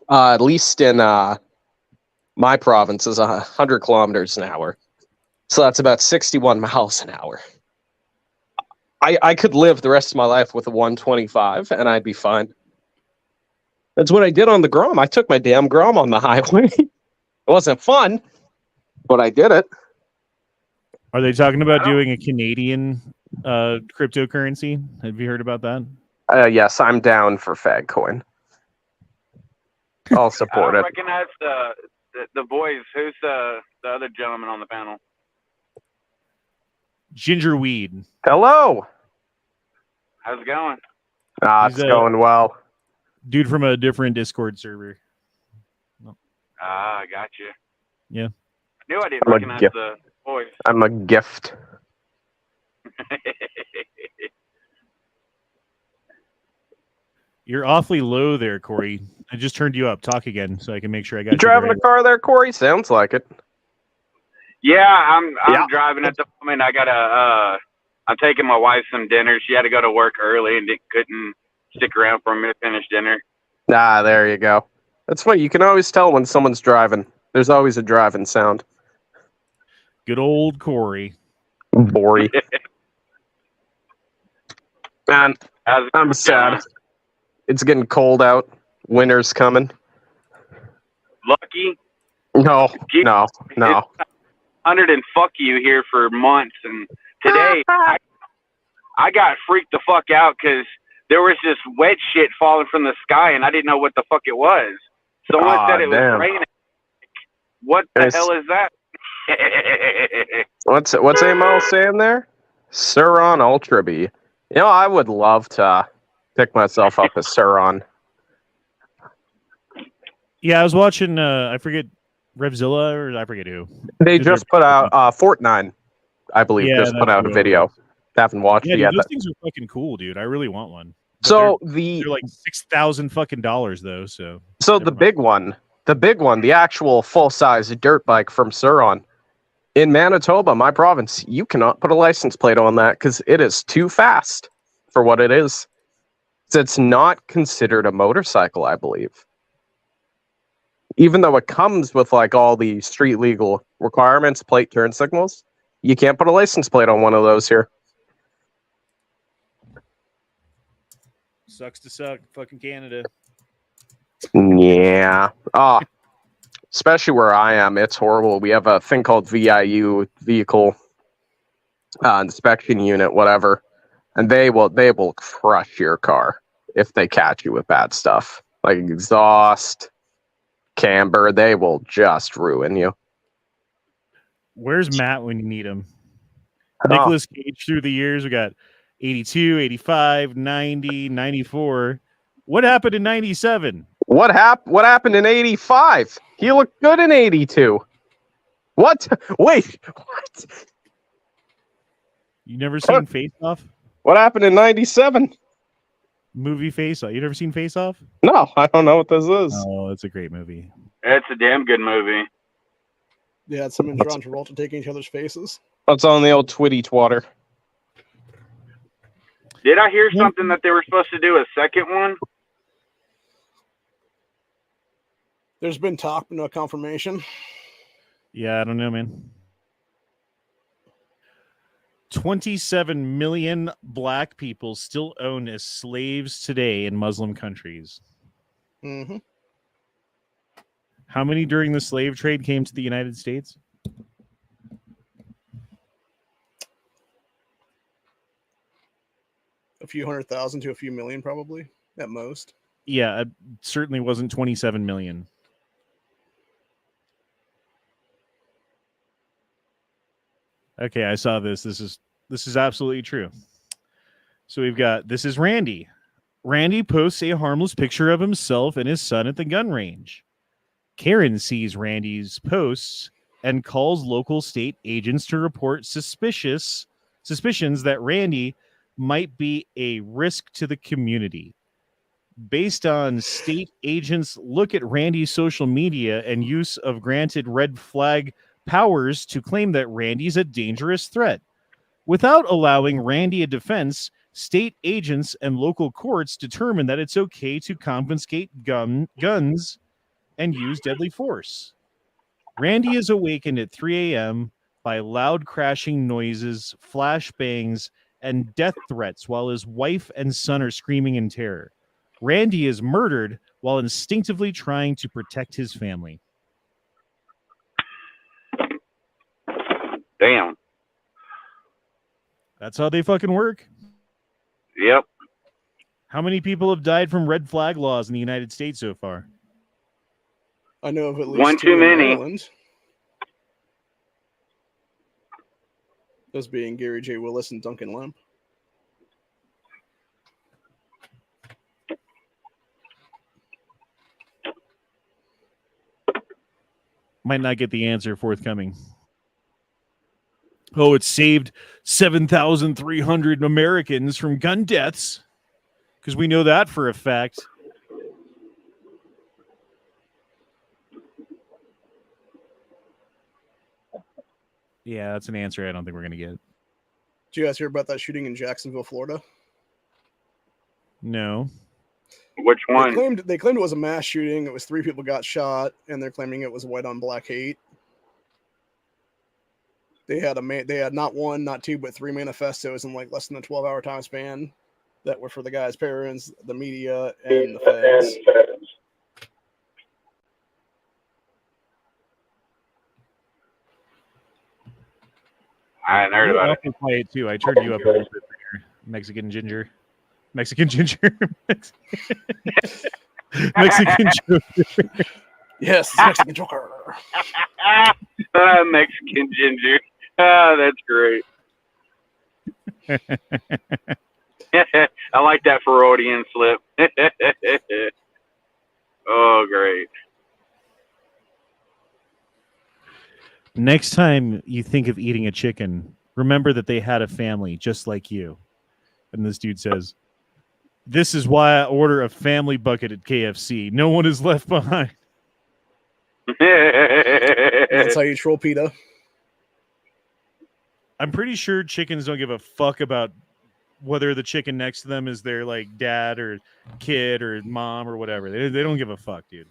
Speaker 1: at least in my province, is 100 kilometers an hour. So that's about 61 miles an hour. I could live the rest of my life with a 125 and I'd be fine. That's what I did on the Grom. I took my damn Grom on the highway. It wasn't fun, but I did it.
Speaker 2: Are they talking about doing a Canadian cryptocurrency? Have you heard about that?
Speaker 1: Yes, I'm down for Fagcoin. I'll
Speaker 4: I
Speaker 1: support
Speaker 4: don't
Speaker 1: it.
Speaker 4: recognize the boys. Who's the other gentleman on the panel?
Speaker 2: Gingerweed.
Speaker 1: Hello.
Speaker 4: How's it going?
Speaker 1: It's
Speaker 2: He's,
Speaker 1: going well.
Speaker 2: Dude from a different Discord server.
Speaker 4: I got you.
Speaker 2: Yeah.
Speaker 4: I knew I didn't
Speaker 1: I'm a
Speaker 4: recognize
Speaker 1: gift.
Speaker 4: the voice.
Speaker 1: I'm a gift.
Speaker 2: You're awfully low there, Corey. I just turned you up. Talk again so I can make sure I got
Speaker 1: You driving a
Speaker 2: right.
Speaker 1: car there, Corey? Sounds like it.
Speaker 4: Yeah, I'm
Speaker 1: Yeah.
Speaker 4: driving at the moment. I gotta I'm taking my wife some dinner. She had to go to work early and couldn't stick around for me to finish dinner.
Speaker 1: There you go. That's what you can always tell when someone's driving. There's always a driving sound.
Speaker 2: Good old Corey.
Speaker 1: Bory. Man,
Speaker 4: How's it
Speaker 1: I'm
Speaker 4: going?
Speaker 1: sad. It's getting cold out. Winter's coming.
Speaker 4: Lucky.
Speaker 1: No.
Speaker 4: 100 and fuck you here for months, and today I got freaked the fuck out because there was this wet shit falling from the sky, and I didn't know what the fuck it was. Someone said it
Speaker 1: damn.
Speaker 4: was raining. What the hell is that?
Speaker 1: What's AML saying there? Suron Ultra B. You know, I would love to pick myself up a Suron.
Speaker 2: Yeah, I was watching, I forget, Revzilla, or I forget who.
Speaker 1: They
Speaker 2: Did
Speaker 1: just
Speaker 2: their-
Speaker 1: put out Fortnite, I believe,
Speaker 2: Yeah,
Speaker 1: just put
Speaker 2: that's
Speaker 1: out a
Speaker 2: what-
Speaker 1: video. Haven't watched
Speaker 2: Yeah,
Speaker 1: it
Speaker 2: dude,
Speaker 1: yet.
Speaker 2: those things are fucking cool, dude. I really want one. But
Speaker 1: So
Speaker 2: they're like $6,000 fucking dollars though. So
Speaker 1: the
Speaker 2: never mind.
Speaker 1: big one, the actual full-size dirt bike from Suron. In Manitoba, my province, you cannot put a license plate on that because it is too fast for what it is. It's not considered a motorcycle, I believe. Even though it comes with like all the street legal requirements, plate turn signals, you can't put a license plate on one of those here.
Speaker 2: Sucks to suck. Fucking Canada.
Speaker 1: Yeah. Especially where I am, it's horrible. We have a thing called VIU, vehicle inspection unit, whatever, and they will crush your car if they catch you with bad stuff like exhaust, camber. They will just ruin you.
Speaker 2: Where's Matt when you need him?
Speaker 1: Oh.
Speaker 2: Nicolas Cage through the years. We got 82, 85, 90, 94. What happened in 97?
Speaker 1: What happened in 85? He looked good in 82. What? Wait, what?
Speaker 2: You never seen Face Off?
Speaker 1: What happened in 97?
Speaker 2: Movie Face Off. You never seen Face Off?
Speaker 1: No, I don't know what this is.
Speaker 2: Oh, it's a great movie.
Speaker 4: It's a damn good movie.
Speaker 3: Yeah, it's him and John Travolta taking each other's faces.
Speaker 1: What's on the old Twitty twatter?
Speaker 4: Did I hear something that they were supposed to do a second one?
Speaker 3: There's been talk, but no confirmation.
Speaker 2: Yeah, I don't know, man. 27 million black people still owned as slaves today in Muslim countries.
Speaker 3: Mm-hmm.
Speaker 2: How many during the slave trade came to the United States?
Speaker 3: A few 100,000 to a few million, probably, at most.
Speaker 2: Yeah, it certainly wasn't 27 million. Okay, I saw this. This is absolutely true. So we've got, this is Randy. Randy posts a harmless picture of himself and his son at the gun range. Karen sees Randy's posts and calls local state agents to report suspicions that Randy might be a risk to the community. Based on state agents' look at Randy's social media and use of granted red flag powers to claim that Randy's a dangerous threat. Without allowing Randy a defense, state agents and local courts determine that it's okay to confiscate guns and use deadly force. Randy is awakened at 3 a.m. by loud crashing noises, flashbangs, and death threats while his wife and son are screaming in terror. Randy is murdered while instinctively trying to protect his family.
Speaker 4: Damn.
Speaker 2: That's how they fucking work.
Speaker 4: Yep.
Speaker 2: How many people have died from red flag laws in the United States so far?
Speaker 3: I know of at least
Speaker 4: One
Speaker 3: 2
Speaker 4: too
Speaker 3: in
Speaker 4: many.
Speaker 3: Maryland. Those being Gary J. Willis and Duncan Lemp.
Speaker 2: Might not get the answer forthcoming. Oh, it saved 7,300 Americans from gun deaths. Because we know that for a fact. Yeah, that's an answer I don't think we're going to get.
Speaker 3: Did you guys hear about that shooting in Jacksonville, Florida?
Speaker 2: No.
Speaker 4: Which one?
Speaker 3: They claimed it was a mass shooting. It was 3 people got shot, and they're claiming it was white on black hate. They had not 1, not 2, but 3 manifestos in like less than a 12-hour time span that were for the guy's parents, the media, and the feds.
Speaker 4: I hadn't heard about it.
Speaker 2: Awfully quiet too. I turned you up a little bit there. Mexican ginger. Mexican ginger. Mexican ginger.
Speaker 3: Yes, Mexican Joker.
Speaker 4: Mexican ginger. Oh, that's great. I like that Freudian slip. Oh, great.
Speaker 2: Next time you think of eating a chicken, remember that they had a family just like you. And this dude says, "This is why I order a family bucket at KFC. No one is left behind."
Speaker 3: That's how you troll PETA.
Speaker 2: I'm pretty sure chickens don't give a fuck about whether the chicken next to them is their like dad or kid or mom or whatever. They don't give a fuck, dude.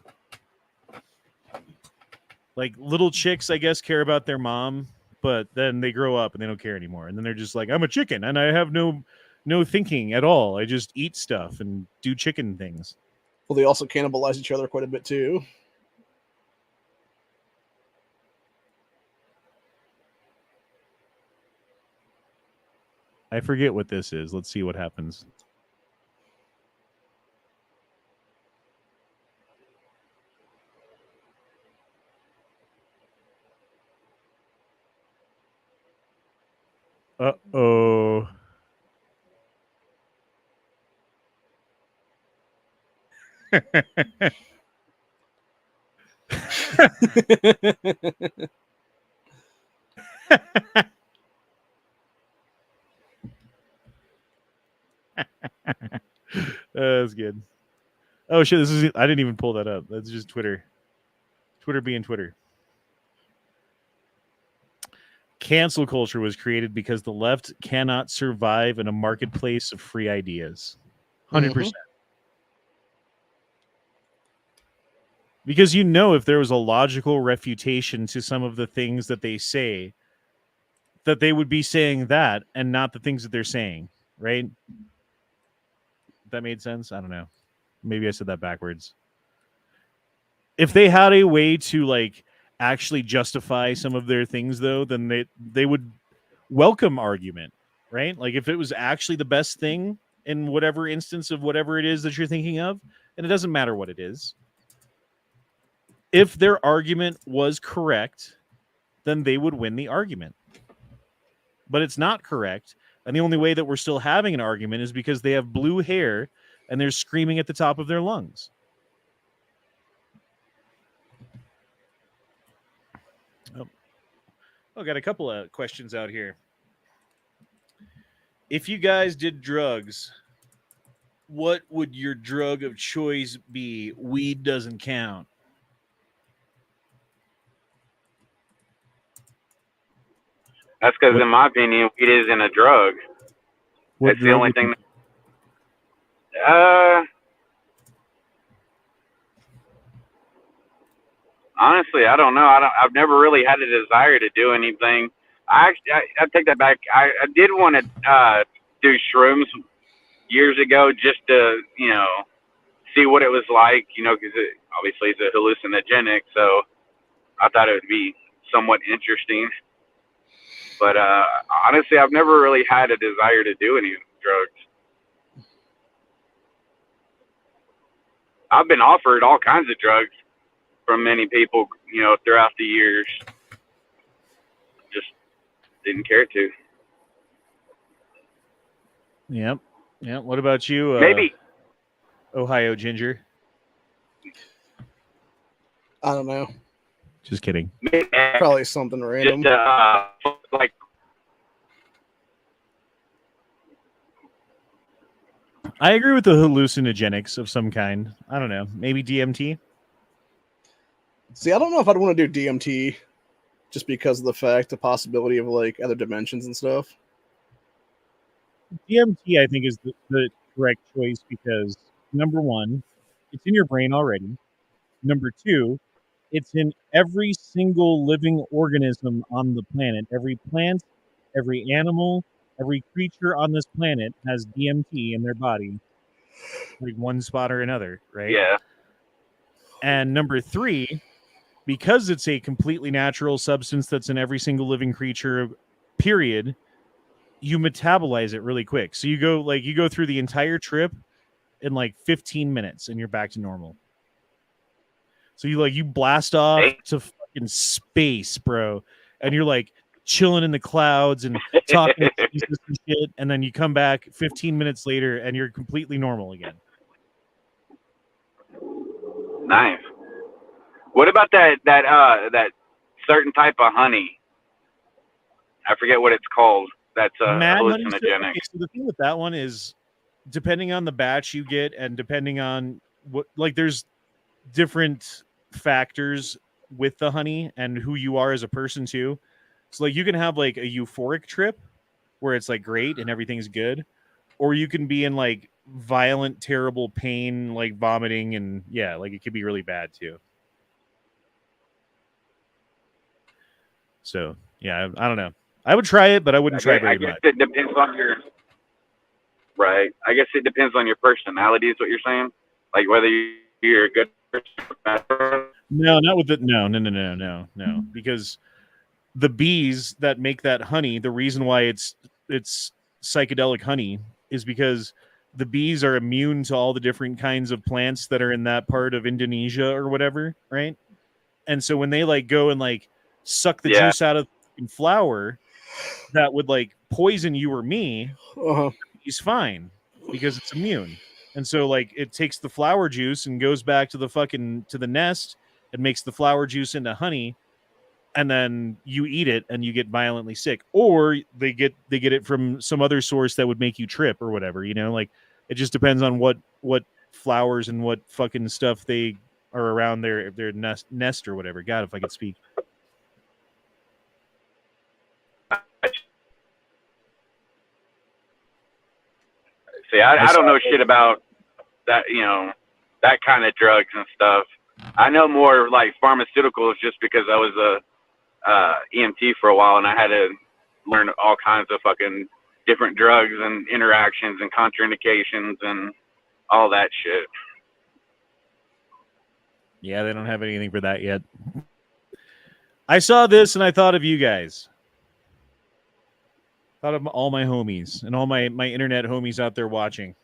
Speaker 2: Like little chicks, I guess, care about their mom, but then they grow up and they don't care anymore. And then they're just like, I'm a chicken and I have no no thinking at all. I just eat stuff and do chicken things.
Speaker 3: Well, they also cannibalize each other quite a bit too.
Speaker 2: I forget what this is. Let's see what happens. Uh-oh. That's good. Oh shit, I didn't even pull that up. That's just Twitter. Twitter being Twitter. Cancel culture was created because the left cannot survive in a marketplace of free ideas. 100%. Because if there was a logical refutation to some of the things that they say, that they would be saying that and not the things that they're saying, right? That made sense? I don't know. Maybe I said that backwards. If they had a way to actually justify some of their things, though, then they would welcome argument, right? Like if it was actually the best thing in whatever instance of whatever it is that you're thinking of, and it doesn't matter what it is. If their argument was correct, then they would win the argument. But it's not correct. And the only way that we're still having an argument is because they have blue hair and they're screaming at the top of their lungs. Oh, got a couple of questions out here. If you guys did drugs, what would your drug of choice be? Weed doesn't count.
Speaker 4: That's because, in my opinion, weed isn't a drug. That's the only thing. Honestly, I don't know. I've never really had a desire to do anything. I take that back. I did want to do shrooms years ago just to see what it was like. Because obviously it's a hallucinogenic, so I thought it would be somewhat interesting. But honestly, I've never really had a desire to do any drugs. I've been offered all kinds of drugs from many people, throughout the years. Just didn't care to.
Speaker 2: Yep. What about you?
Speaker 4: Maybe.
Speaker 2: Ohio Ginger.
Speaker 3: I don't know.
Speaker 2: Just kidding.
Speaker 3: Probably something random.
Speaker 4: Just
Speaker 2: I agree with the hallucinogenics of some kind. I don't know. Maybe DMT?
Speaker 3: See, I don't know if I'd want to do DMT just because of the possibility of other dimensions and stuff.
Speaker 2: DMT, I think, is the correct choice because, number one, it's in your brain already. Number two, it's in every single living organism on the planet. Every plant, every animal, every creature on this planet has DMT in their body, like one spot or another, right?
Speaker 4: Yeah.
Speaker 2: And number three, because it's a completely natural substance that's in every single living creature, period, you metabolize it really quick. So you go through the entire trip in 15 minutes and you're back to normal. So you blast off to fucking space, bro. And you're chilling in the clouds and talking to Jesus and shit. And then you come back 15 minutes later and you're completely normal again.
Speaker 4: Nice. What about that certain type of honey? I forget what it's called. That's hallucinogenic.
Speaker 2: Okay, so the thing with that one is, depending on the batch you get and depending on what, there's different factors with the honey and who you are as a person too. So you can have a euphoric trip where it's great and everything's good, or you can be in violent, terrible pain, vomiting, and it could be really bad too. So yeah, I don't know. I would try it, but I wouldn't try very much.
Speaker 4: It depends on your. Right. I guess it depends on your personality, is what you're saying. Like whether you're a good person or a bad person.
Speaker 2: No, not with the no. Because the bees that make that honey, the reason why it's psychedelic honey is because the bees are immune to all the different kinds of plants that are in that part of Indonesia or whatever, right? And so when they like go and like suck the juice out of the flower that would like poison you or me, he's fine because it's immune. And so like it takes the flower juice and goes back to the nest and makes the flower juice into honey, and then you eat it and you get violently sick, or they get it from some other source that would make you trip or whatever, you know, like it just depends on what flowers and what fucking stuff they are around their nest or whatever. God, if I could speak.
Speaker 4: See, I don't know shit about that, you know, that kind of drugs and stuff. I know more like pharmaceuticals just because I was a EMT for a while and I had to learn all kinds of fucking different drugs and interactions and contraindications and all that shit.
Speaker 2: Yeah, they don't have anything for that yet. I saw this and I thought of you guys. Thought of all my homies and all my internet homies out there watching.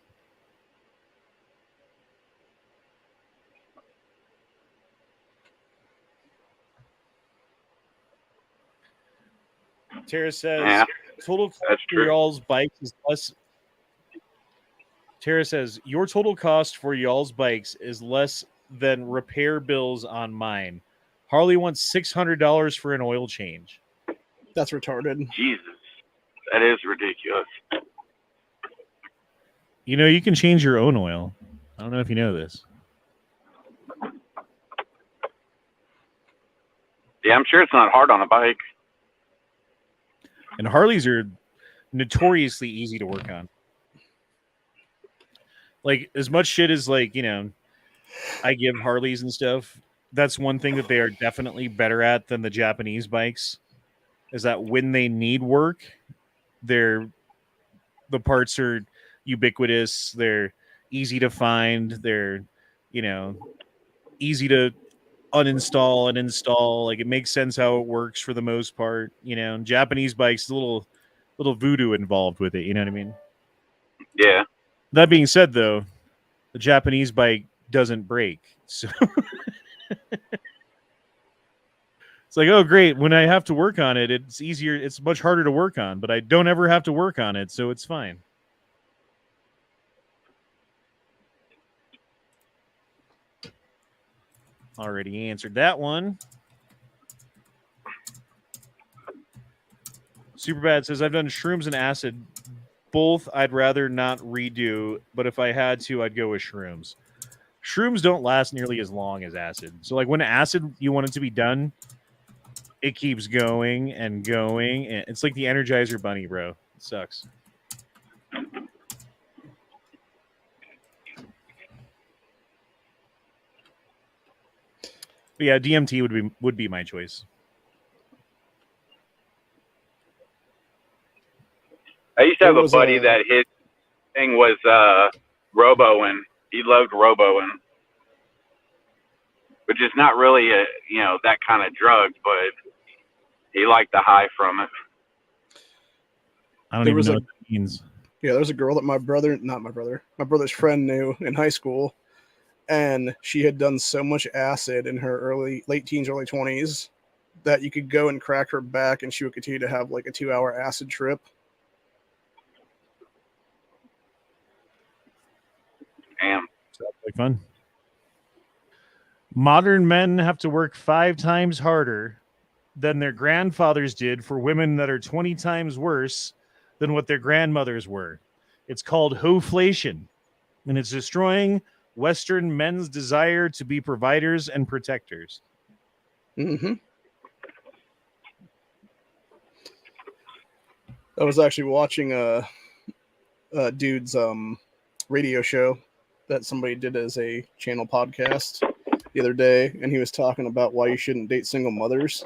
Speaker 2: Tara says, total cost for y'all's bikes is less. Tara says, your total cost for y'all's bikes is less than repair bills on mine. Harley wants $600 for an oil change.
Speaker 3: That's retarded.
Speaker 4: Jesus, that is ridiculous.
Speaker 2: You know, you can change your own oil. I don't know if you know this.
Speaker 4: Yeah, I'm sure it's not hard on a bike.
Speaker 2: And Harleys are notoriously easy to work on. Like, as much shit as, like, you know, I give Harleys and stuff, that's one thing that they are definitely better at than the Japanese bikes, is that when they need work, the parts are ubiquitous, they're easy to find, they're, you know, easy to uninstall and install. Like, it makes sense how it works for the most part. You know, and Japanese bikes, a little voodoo involved with it, you know what I mean?
Speaker 4: Yeah.
Speaker 2: That being said, though, the Japanese bike doesn't break. So it's like, oh, great. When I have to work on it, it's easier. It's much harder to work on, but I don't ever have to work on it, so it's fine. Already answered that one. Superbad says, I've done shrooms and acid. Both I'd rather not redo, but if I had to, I'd go with shrooms. Shrooms don't last nearly as long as acid. So, like, when acid, you want it to be done, it keeps going and going. And it's like the Energizer Bunny, bro. It sucks. But yeah, DMT would be my choice.
Speaker 4: I used to have a buddy that his thing was roboing. He loved roboing, which is not really a, you know, that kind of drug, but he liked the high from it.
Speaker 2: I don't even know what that means.
Speaker 3: Yeah, there's a girl that my brother's friend knew in high school, and she had done so much acid in her late teens, early 20s that you could go and crack her back and she would continue to have like a 2-hour acid trip.
Speaker 4: Damn.
Speaker 2: Sounds like fun. Modern men have to work 5 times harder than their grandfathers did for women that are 20 times worse than what their grandmothers were. It's called Hoflation, and it's destroying Western men's desire to be providers and protectors.
Speaker 3: Mm-hmm. I was actually watching a dude's radio show that somebody did as a channel podcast the other day, and he was talking about why you shouldn't date single mothers.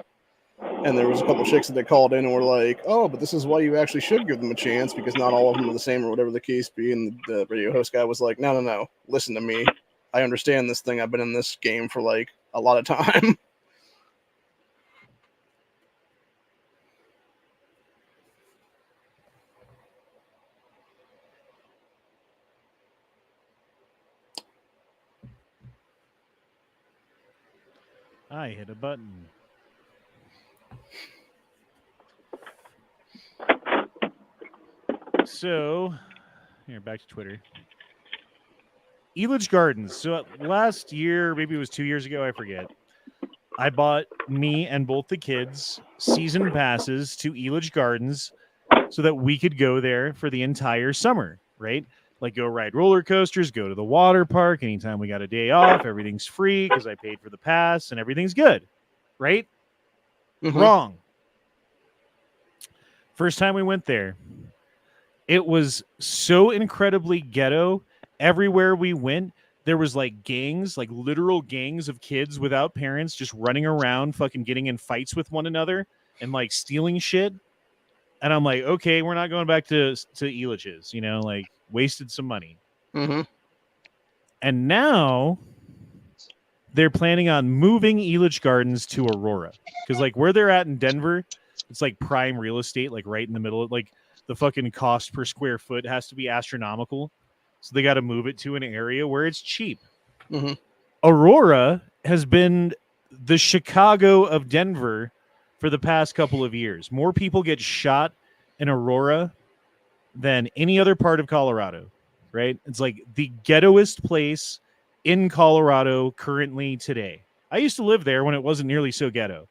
Speaker 3: And there was a couple chicks that they called in and were like, "Oh, but this is why you actually should give them a chance because not all of them are the same or whatever the case be." And the radio host guy was like, "No, listen to me. I understand this thing. I've been in this game for like a lot of time."
Speaker 2: I hit a button. So, here, back to Twitter. Elitch Gardens. So last year, maybe it was 2 years ago, I forget. I bought me and both the kids season passes to Elitch Gardens so that we could go there for the entire summer, right? Like go ride roller coasters, go to the water park. Anytime we got a day off, everything's free because I paid for the pass and everything's good, right?
Speaker 3: Mm-hmm.
Speaker 2: Wrong. First time we went there, it was so incredibly ghetto. Everywhere we went, there was like gangs, like literal gangs of kids without parents just running around fucking getting in fights with one another and like stealing shit. And I'm like, okay, we're not going back to Elitch's, like wasted some money.
Speaker 3: Mm-hmm.
Speaker 2: And now they're planning on moving Elitch Gardens to Aurora. Because like where they're at in Denver, it's like prime real estate, like right in the middle of like the fucking cost per square foot has to be astronomical. So they got to move it to an area where it's cheap.
Speaker 3: Mm-hmm.
Speaker 2: Aurora has been the Chicago of Denver for the past couple of years. More people get shot in Aurora than any other part of Colorado, right? It's like the ghettoest place in Colorado currently today. I used to live there when it wasn't nearly so ghetto.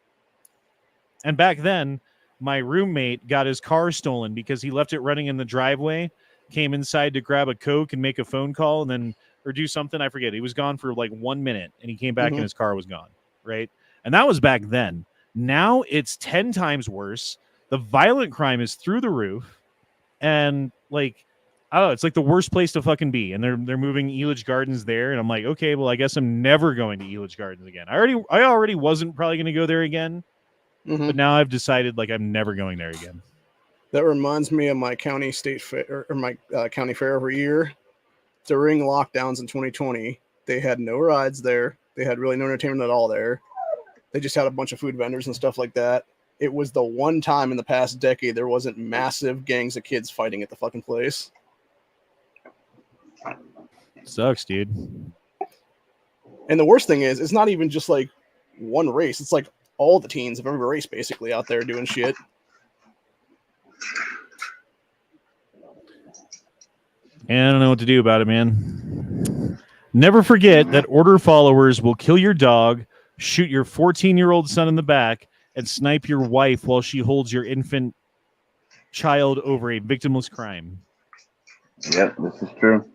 Speaker 2: And back then, my roommate got his car stolen because he left it running in the driveway, came inside to grab a Coke and make a phone call and then, or do something. I forget. He was gone for like 1 minute and he came back and his car was gone. Right. And that was back then. Now it's 10 times worse. The violent crime is through the roof. And like, I don't know, it's like the worst place to fucking be. And they're moving Elitch Gardens there. And I'm like, okay, well, I guess I'm never going to Elitch Gardens again. I already wasn't probably going to go there again.
Speaker 3: Mm-hmm.
Speaker 2: But now I've decided like I'm never going there again.
Speaker 3: That reminds me of my county state fair or my county fair every year. During lockdowns in 2020, they had no rides there. They had really no entertainment at all there. They just had a bunch of food vendors and stuff like that. It was the one time in the past decade there wasn't massive gangs of kids fighting at the fucking place.
Speaker 2: Sucks, dude.
Speaker 3: And the worst thing is, it's not even just like one race. It's like all the teens of every race basically out there doing shit.
Speaker 2: And I don't know what to do about it, man. Never forget that order followers will kill your dog, shoot your 14-year-old son in the back, and snipe your wife while she holds your infant child over a victimless crime.
Speaker 5: Yep, this is true.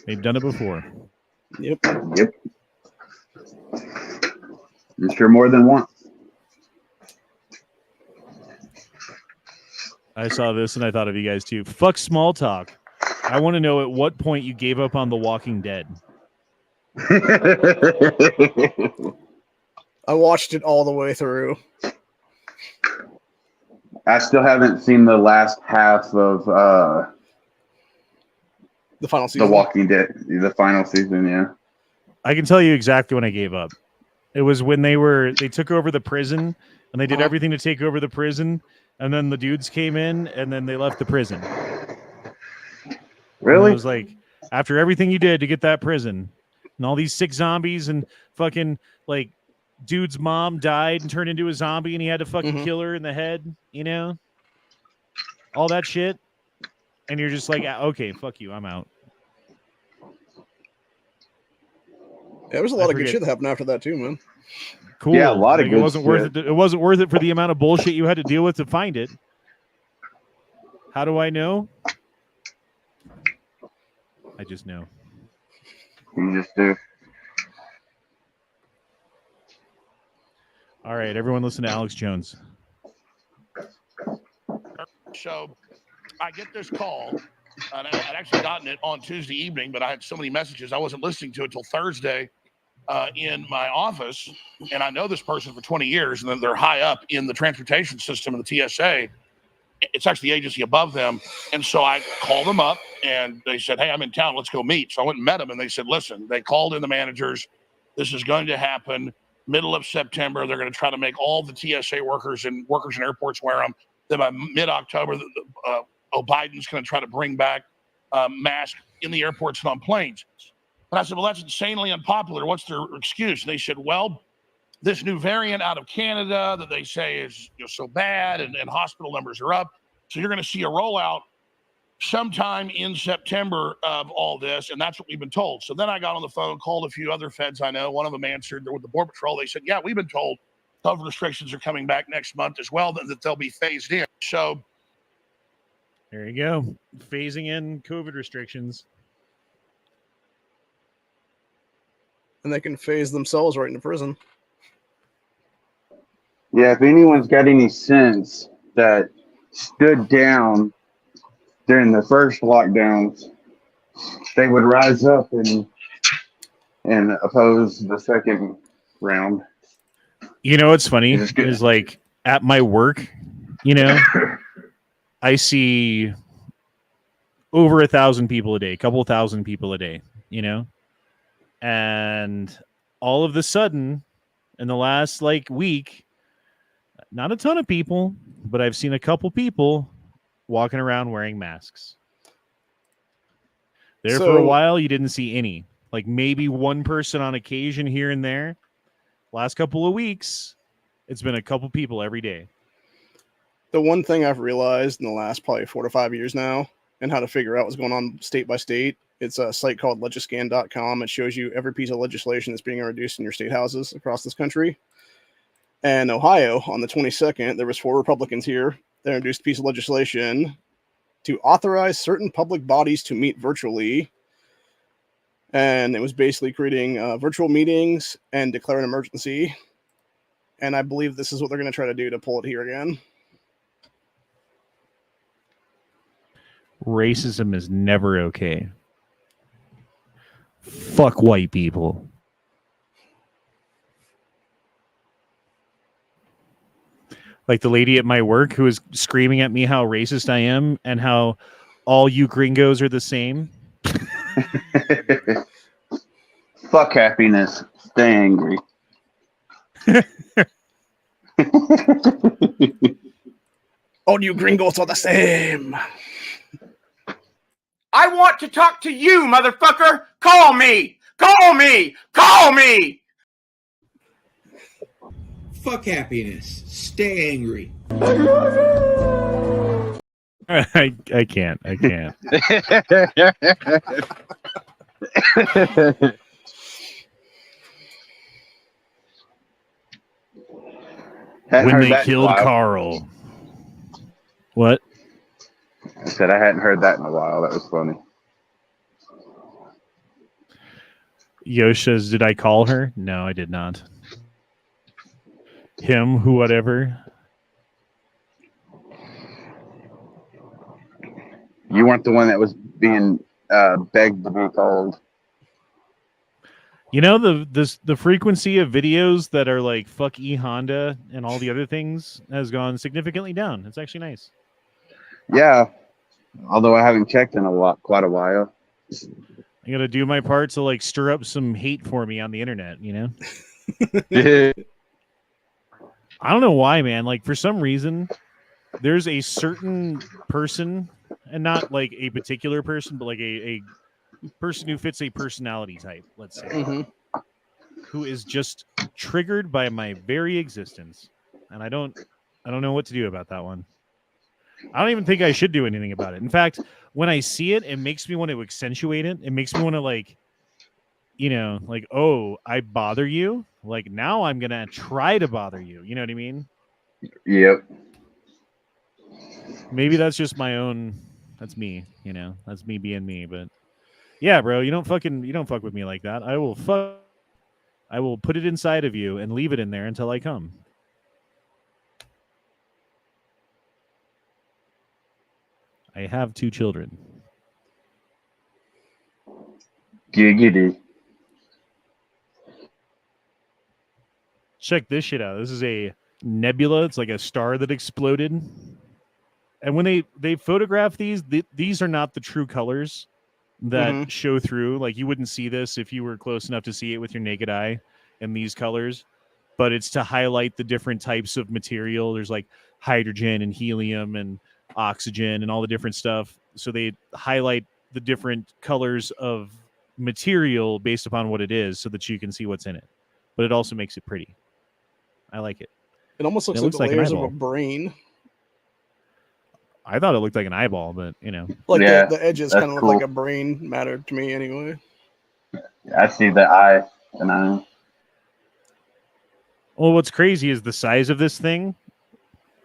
Speaker 2: They've done it before.
Speaker 3: Yep.
Speaker 5: I'm sure more than once.
Speaker 2: I saw this and I thought of you guys too. Fuck small talk. I want to know at what point you gave up on The Walking Dead.
Speaker 3: I watched it all the way through.
Speaker 5: I still haven't seen the last half of
Speaker 3: The final season.
Speaker 5: The Walking Dead, the final season, yeah.
Speaker 2: I can tell you exactly when I gave up. It was when they took over the prison and they did everything to take over the prison. And then the dudes came in and then they left the prison.
Speaker 5: Really?
Speaker 2: It was like, after everything you did to get that prison and all these sick zombies and fucking like dude's mom died and turned into a zombie and he had to fucking kill her in the head, all that shit. And you're just like, okay, fuck you. I'm out.
Speaker 3: Yeah, there was a lot of good shit that happened after that too, man.
Speaker 2: Cool.
Speaker 5: Yeah, a lot of good
Speaker 2: It wasn't worth it. It wasn't worth it for the amount of bullshit you had to deal with to find it. How do I know? I just know.
Speaker 5: You just do.
Speaker 2: All right, everyone listen to Alex Jones.
Speaker 6: So I get this call, and I'd actually gotten it on Tuesday evening, but I had so many messages I wasn't listening to it till Thursday. in my office, and I know this person for 20 years, and then they're high up in the transportation system of the TSA. It's actually the agency above them. And so I called them up, and they said, hey, I'm in town. Let's go meet. So I went and met them, and they said, listen, they called in the managers. This is going to happen middle of September. They're going to try to make all the TSA workers in airports wear them. Then by mid-October, Biden's going to try to bring back masks in the airports and on planes. And I said, well, that's insanely unpopular. What's their excuse? And they said, well, this new variant out of Canada that they say is so bad, and hospital numbers are up. So you're going to see a rollout sometime in September of all this, and that's what we've been told. So then I got on the phone, called a few other feds I know. One of them answered with the Border Patrol. They said, yeah, we've been told COVID restrictions are coming back next month as well, that they'll be phased in. So
Speaker 2: there you go. Phasing in COVID restrictions.
Speaker 3: And they can phase themselves right into prison.
Speaker 5: Yeah, if anyone's got any sense that stood down during the first lockdowns, they would rise up and oppose the second round.
Speaker 2: You know what's funny is like at my work, I see over 1,000 people a day, a couple thousand people a day, and all of a sudden in the last week, not a ton of people, but I've seen a couple people walking around wearing masks. For a while, you didn't see any. Like maybe one person on occasion here and there. Last couple of weeks, it's been a couple people every day.
Speaker 3: The one thing I've realized in the last probably 4 to 5 years now, and how to figure out what's going on state by state, it's a site called legiscan.com. It shows you every piece of legislation that's being introduced in your state houses across this country. And Ohio, on the 22nd, there was 4 Republicans here. They introduced a piece of legislation to authorize certain public bodies to meet virtually. And it was basically creating virtual meetings and declare an emergency. And I believe this is what they're going to try to do to pull it here again.
Speaker 2: Racism is never okay. Fuck white people. Like the lady at my work who was screaming at me how racist I am and how all you gringos are the same.
Speaker 5: Fuck happiness. Stay angry.
Speaker 3: All you gringos are the same.
Speaker 7: I want to talk to you, motherfucker. Call me. Call me. Call me.
Speaker 8: Fuck happiness. Stay angry.
Speaker 2: I can't. When they killed Carl. What?
Speaker 5: I said I hadn't heard that in a while. That was funny.
Speaker 2: Yosh says, did I call her? No, I did not. Him, who, whatever.
Speaker 5: You weren't the one that was being begged to be called.
Speaker 2: You know, the frequency of videos that are like fuck Honda and all the other things has gone significantly down. It's actually nice.
Speaker 5: Yeah, although I haven't checked in quite a while.
Speaker 2: I gotta do my part to like stir up some hate for me on the internet, I don't know why, man. Like for some reason, there's a certain person, and not like a particular person, but like a person who fits a personality type, let's say, who is just triggered by my very existence, and I don't know what to do about that one. I don't even think I should do anything about it. In fact, when I see it, it makes me want to accentuate it. It makes me want to like, oh, I bother you. Like now I'm going to try to bother you. You know what I mean?
Speaker 5: Yep.
Speaker 2: Maybe that's just my own. That's me, that's me being me. But yeah, bro, you don't fuck with me like that. I will put it inside of you and leave it in there until I come. I have 2 children.
Speaker 5: Giggity.
Speaker 2: Check this shit out. This is a nebula. It's like a star that exploded. And when they photograph these are not the true colors that show through. Like, you wouldn't see this if you were close enough to see it with your naked eye in these colors. But it's to highlight the different types of material. There's like hydrogen and helium and oxygen and all the different stuff. So they highlight the different colors of material based upon what it is so that you can see what's in it. But it also makes it pretty. I like it.
Speaker 3: It almost looks
Speaker 2: It
Speaker 3: like the layers of
Speaker 2: an
Speaker 3: a brain.
Speaker 2: I thought it looked like an eyeball, but you know.
Speaker 3: Like
Speaker 5: Yeah,
Speaker 3: the edges
Speaker 5: that's
Speaker 3: kind of look
Speaker 5: cool.
Speaker 3: like a brain matter to me anyway.
Speaker 5: I see the eye, and I.
Speaker 2: Well, what's crazy is the size of this thing.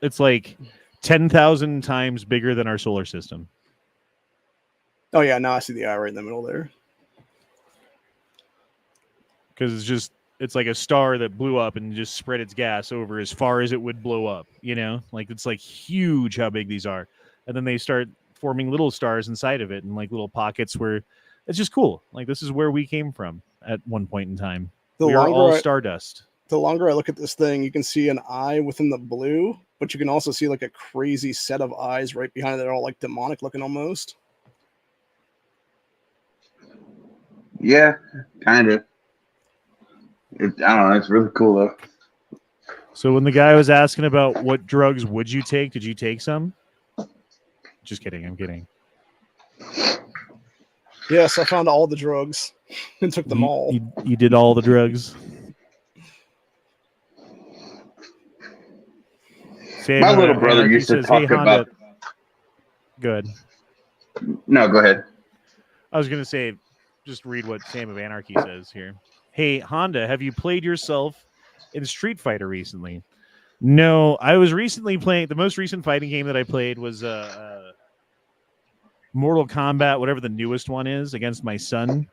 Speaker 2: It's like 10,000 times bigger than our solar system.
Speaker 3: Oh yeah, now I see the eye right in the middle there.
Speaker 2: Because it's like a star that blew up and just spread its gas over as far as it would blow up, you know? Like, it's like huge how big these are. And then they start forming little stars inside of it and like little pockets where it's just cool. Like, this is where we came from at one point in time. We are all stardust.
Speaker 3: The longer I look at this thing, you can see an eye within the blue, but you can also see like a crazy set of eyes right behind it. They're all like demonic looking almost.
Speaker 5: Yeah, kind of. I don't know. It's really cool though.
Speaker 2: So when the guy was asking about what drugs would you take, did you take some? Just kidding. I'm kidding.
Speaker 3: Yes, I found all the drugs and took them all.
Speaker 2: You did all the drugs.
Speaker 5: My little brother used to talk about.
Speaker 2: Good.
Speaker 5: No, go ahead.
Speaker 2: I was going to say, just read what Sam of Anarchy says here. Hey, Honda, have you played yourself in Street Fighter recently? No, I was recently playing. The most recent fighting game that I played was Mortal Kombat, whatever the newest one is, against my son,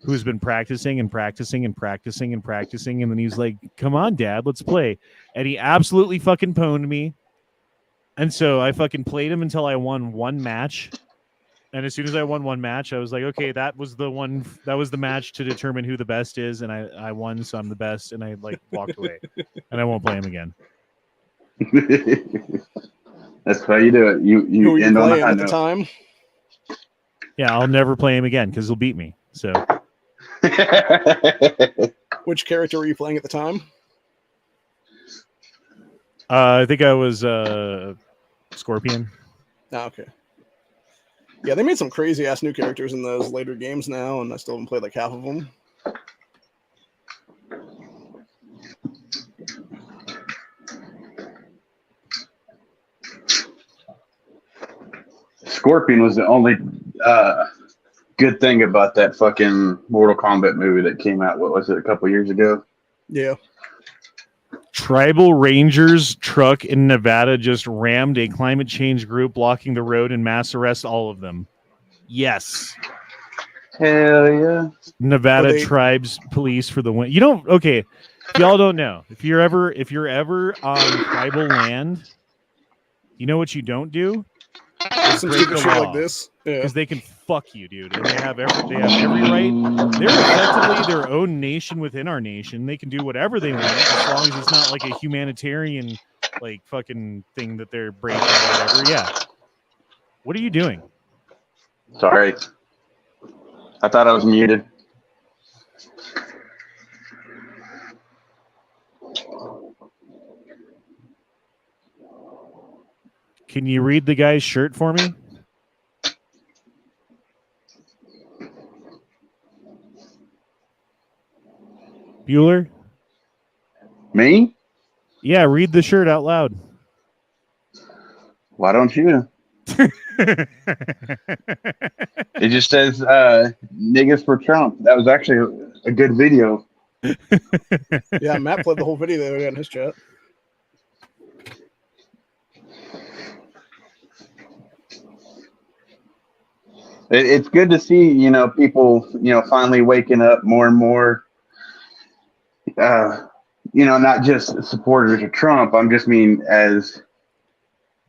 Speaker 2: who's been practicing and practicing and practicing and practicing. And then he's like, come on, Dad, let's play. And he absolutely fucking pwned me. And so I fucking played him until I won one match. And as soon as I won one match, I was like, okay, that was the match to determine who the best is. And I won, so I'm the best. And I like walked away and I won't play him again.
Speaker 5: That's how you do it. You end on a high
Speaker 3: at
Speaker 5: note.
Speaker 3: the time.
Speaker 2: Yeah, I'll never play him again because he'll beat me. So
Speaker 3: Which character were you playing at the time?
Speaker 2: I think I was Scorpion.
Speaker 3: Oh, okay. Yeah, they made some crazy ass new characters in those later games now, and I still haven't played like half of them.
Speaker 5: Scorpion was the only good thing about that fucking Mortal Kombat movie that came out. What was it, a couple years ago?
Speaker 3: Yeah.
Speaker 2: Tribal Rangers truck in Nevada just rammed a climate change group blocking the road and mass arrest all of them. Yes.
Speaker 5: Hell yeah.
Speaker 2: Nevada tribes police for the win. You don't, okay. If y'all don't know, if you're ever on tribal land, you know what you don't do?
Speaker 3: Some stupid shit like this. Yeah.
Speaker 2: Because they can fuck you, dude. And they have every right. They're effectively their own nation within our nation. They can do whatever they want as long as it's not like a humanitarian like fucking thing that they're breaking or whatever. Yeah. What are you doing?
Speaker 5: Sorry. I thought I was muted.
Speaker 2: Can you read the guy's shirt for me? Bueller?
Speaker 5: Me?
Speaker 2: Yeah, read the shirt out loud.
Speaker 5: Why don't you? It just says niggas for Trump. That was actually a good video.
Speaker 3: Yeah, Matt played the whole video that we got in his chat.
Speaker 5: It's good to see, people, finally waking up more and more. Not just supporters of Trump. I'm just mean as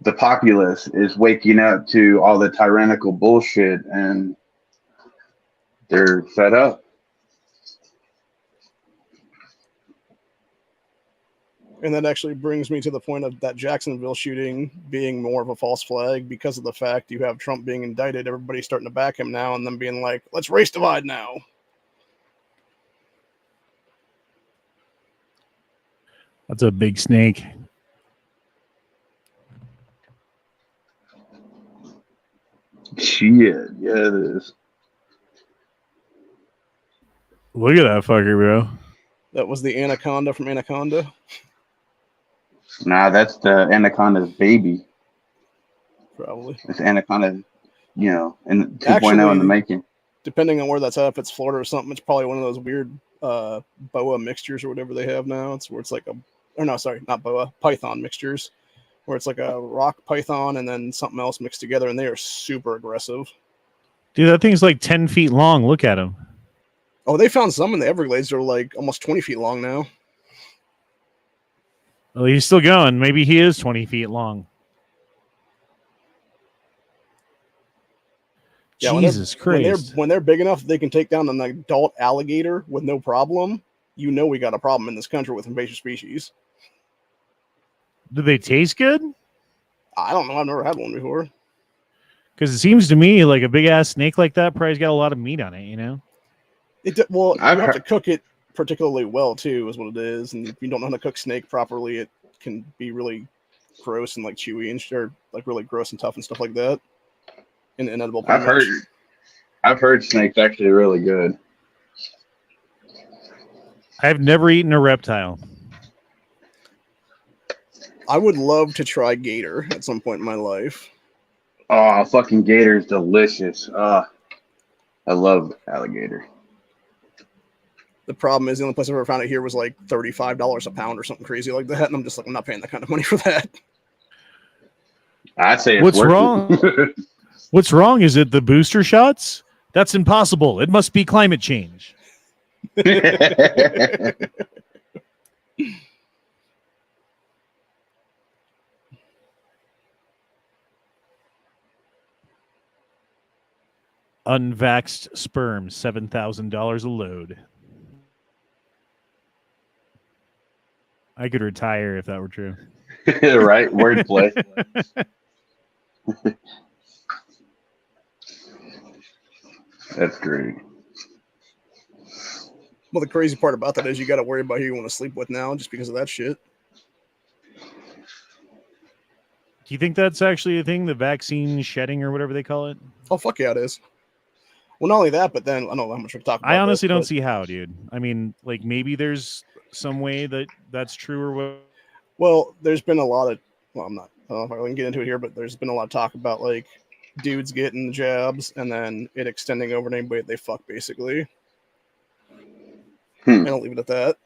Speaker 5: the populace is waking up to all the tyrannical bullshit, and they're fed up.
Speaker 3: And that actually brings me to the point of that Jacksonville shooting being more of a false flag because of the fact you have Trump being indicted. Everybody's starting to back him now and them being like, let's race divide now.
Speaker 2: That's a big snake.
Speaker 5: Shit, yeah, it is.
Speaker 2: Look at that fucker, bro.
Speaker 3: That was the anaconda from Anaconda.
Speaker 5: Nah, that's the anaconda's baby.
Speaker 3: Probably.
Speaker 5: It's anaconda, you know, in 2.0
Speaker 3: Actually,
Speaker 5: in the making.
Speaker 3: Depending on where that's at, if it's Florida or something, it's probably one of those weird boa mixtures or whatever they have now. It's where it's like not boa, python mixtures, where it's like a rock python and then something else mixed together, and they are super aggressive.
Speaker 2: Dude, that thing's like 10 feet long. Look at him.
Speaker 3: Oh, they found some in the Everglades that are like almost 20 feet long now.
Speaker 2: Well, he's still going. Maybe he is 20 feet long.
Speaker 3: Yeah,
Speaker 2: Jesus Christ.
Speaker 3: When they're big enough, they can take down an adult alligator with no problem. You know we got a problem in this country with invasive species.
Speaker 2: Do they taste good?
Speaker 3: I don't know. I've never had one before.
Speaker 2: Because it seems to me like a big ass snake like that probably's got a lot of meat on it, you know?
Speaker 3: You have to cook it particularly well, too, is what it is. And if you don't know how to cook snake properly, it can be really gross and like chewy and like really gross and tough and stuff like that. And inedible.
Speaker 5: I've heard snake's actually really good.
Speaker 2: I've never eaten a reptile.
Speaker 3: I would love to try gator at some point in my life.
Speaker 5: Oh, fucking gator is delicious. I love alligator.
Speaker 3: The problem is the only place I've ever found it here was like $35 a pound or something crazy like that. And I'm just like, I'm not paying that kind of money for that.
Speaker 5: I'd say it's
Speaker 2: What's
Speaker 5: worth
Speaker 2: wrong?
Speaker 5: it.
Speaker 2: What's wrong? Is it the booster shots? That's impossible. It must be climate change. Unvaxxed sperm, $7,000 a load. I could retire if that were true.
Speaker 5: Right? Wordplay. That's great.
Speaker 3: Well, the crazy part about that is you got to worry about who you want to sleep with now just because of that shit.
Speaker 2: Do you think that's actually a thing, the vaccine shedding or whatever they call it?
Speaker 3: Oh, fuck yeah, it is. Well, not only that, but then I don't know how much we talk about.
Speaker 2: I honestly don't see how, dude. I mean, like maybe there's some way that's true or what.
Speaker 3: Well, there's been a lot of. Well, I don't know if I can get into it here, but there's been a lot of talk about like dudes getting the jabs and then it extending over to anybody they fuck, basically. And I'll leave it at that.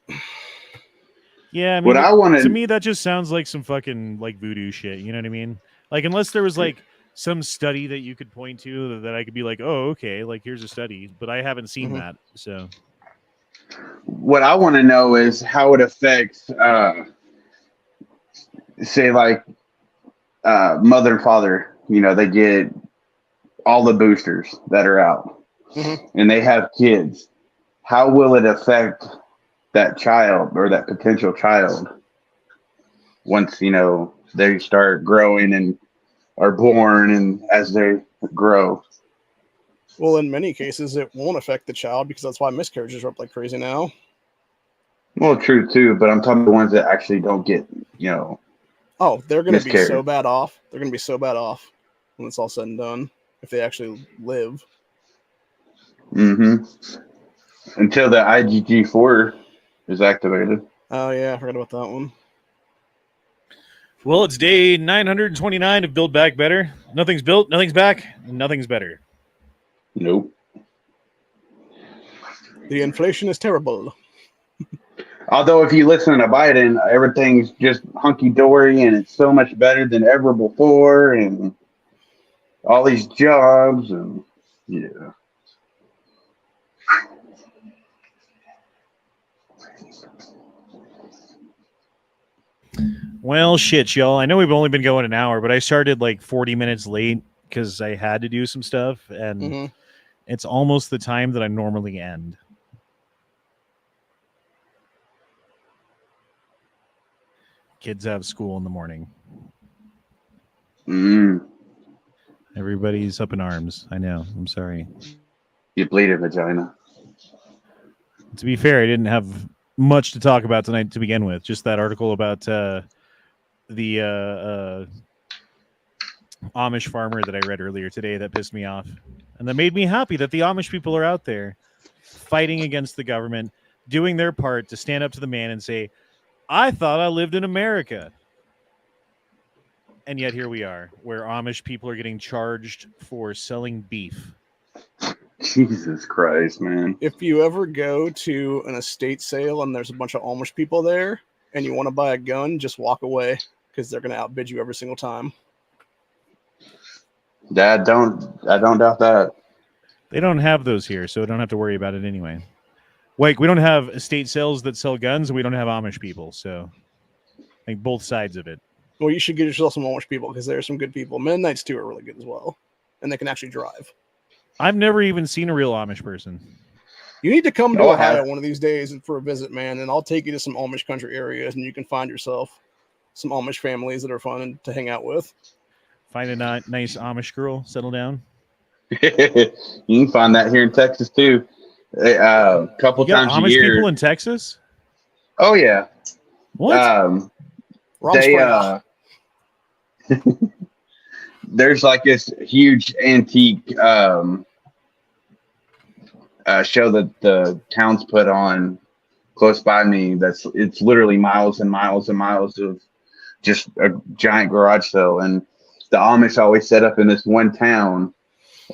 Speaker 2: Yeah, I mean, to me that just sounds like some fucking like voodoo shit. You know what I mean? Like unless there was like some study that you could point to that I could be like, oh, okay, like here's a study, but I haven't seen that. So,
Speaker 5: what I want to know is how it affects, say, like mother and father. You know, they get all the boosters that are out, and they have kids. How will it affect that child or that potential child once they start growing and are born and as they grow?
Speaker 3: Well, in many cases, it won't affect the child because that's why miscarriages are up like crazy now.
Speaker 5: Well, true too, but I'm talking the ones that actually don't get,
Speaker 3: Oh, they're going to be
Speaker 5: miscarriage.
Speaker 3: so bad off. They're going to be so bad off when it's all said and done if they actually live.
Speaker 5: Until the IgG4 is activated.
Speaker 3: Oh yeah, I forgot about that one.
Speaker 2: Well, it's day 929 of Build Back Better. Nothing's built, nothing's back, and nothing's better.
Speaker 5: Nope.
Speaker 3: The inflation is terrible.
Speaker 5: Although if you listen to Biden, everything's just hunky-dory and it's so much better than ever before and all these jobs and yeah.
Speaker 2: Well, shit, y'all. I know we've only been going an hour, but I started like 40 minutes late because I had to do some stuff, and it's almost the time that I normally end. Kids have school in the morning.
Speaker 5: Mm,
Speaker 2: Everybody's up in arms. I know. I'm sorry.
Speaker 5: you bleed a vagina.
Speaker 2: To be fair, I didn't have much to talk about tonight to begin with. Just that article about the Amish farmer that I read earlier today that pissed me off. And that made me happy that the Amish people are out there fighting against the government, doing their part to stand up to the man and say, I thought I lived in America. And yet here we are, where Amish people are getting charged for selling beef.
Speaker 5: Jesus Christ, man.
Speaker 3: If you ever go to an estate sale and there's a bunch of Amish people there and you want to buy a gun, just walk away because they're going to outbid you every single time.
Speaker 5: Dad, I don't doubt that.
Speaker 2: They don't have those here, so I don't have to worry about it anyway. Like, we don't have estate sales that sell guns, and we don't have Amish people, so I think both sides of it.
Speaker 3: Well, you should get yourself some Amish people because there are some good people. Mennonites too are really good as well, and they can actually drive.
Speaker 2: I've never even seen a real Amish person.
Speaker 3: You need to come to
Speaker 5: Oh,
Speaker 3: Ohio one of these days for a visit, man, and I'll take you to some Amish country areas, and you can find yourself some Amish families that are fun to hang out with.
Speaker 2: Find a nice Amish girl, settle down.
Speaker 5: You can find that here in Texas too. A couple
Speaker 2: You got
Speaker 5: times
Speaker 2: Amish
Speaker 5: a year.
Speaker 2: people in Texas?
Speaker 5: Oh yeah.
Speaker 2: What?
Speaker 5: There's like this huge antique show that the town's put on close by me. It's literally miles and miles and miles of just a giant garage sale, and the Amish always set up in this one town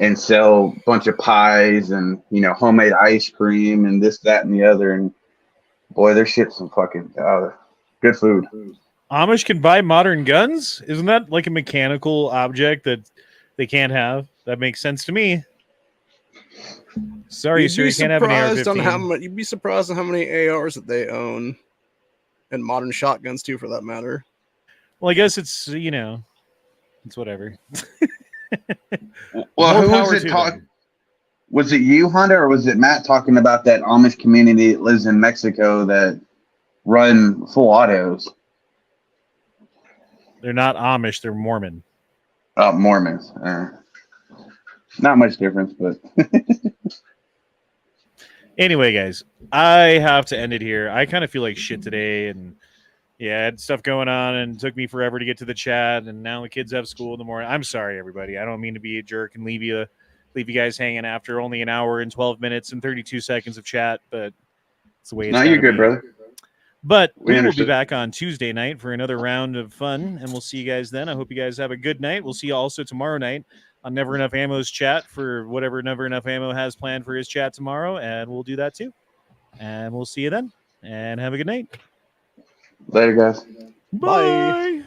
Speaker 5: and sell a bunch of pies and homemade ice cream and this, that, and the other. And boy, their shit's some fucking good food.
Speaker 2: Amish can buy modern guns? Isn't that like a mechanical object that they can't have? That makes sense to me. Sorry, sir, you can't have an AR-15.
Speaker 3: You'd be surprised on how many ARs that they own, and modern shotguns too, for that matter.
Speaker 2: Well, I guess it's it's whatever.
Speaker 5: Well,
Speaker 2: More
Speaker 5: who
Speaker 2: power
Speaker 5: was it
Speaker 2: to
Speaker 5: talking?
Speaker 2: them.
Speaker 5: Was it you, Hunter, or was it Matt talking about that Amish community that lives in Mexico that run full autos?
Speaker 2: They're not Amish, they're Mormon.
Speaker 5: Mormons. Not much difference, but
Speaker 2: anyway, guys, I have to end it here. I kind of feel like shit today, and yeah, I had stuff going on, and it took me forever to get to the chat, and now the kids have school in the morning. I'm sorry, everybody. I don't mean to be a jerk and leave you guys hanging after only an hour and 12 minutes and 32 seconds of chat, but it's the way it's
Speaker 5: no, you're good, brother.
Speaker 2: But we will be
Speaker 5: understood.
Speaker 2: back on Tuesday night for another round of fun, and we'll see you guys then. I hope you guys have a good night. We'll see you also tomorrow night on Never Enough Ammo's chat for whatever Never Enough Ammo has planned for his chat tomorrow, and we'll do that too. And we'll see you then, and have a good night.
Speaker 5: Later, guys.
Speaker 2: Bye.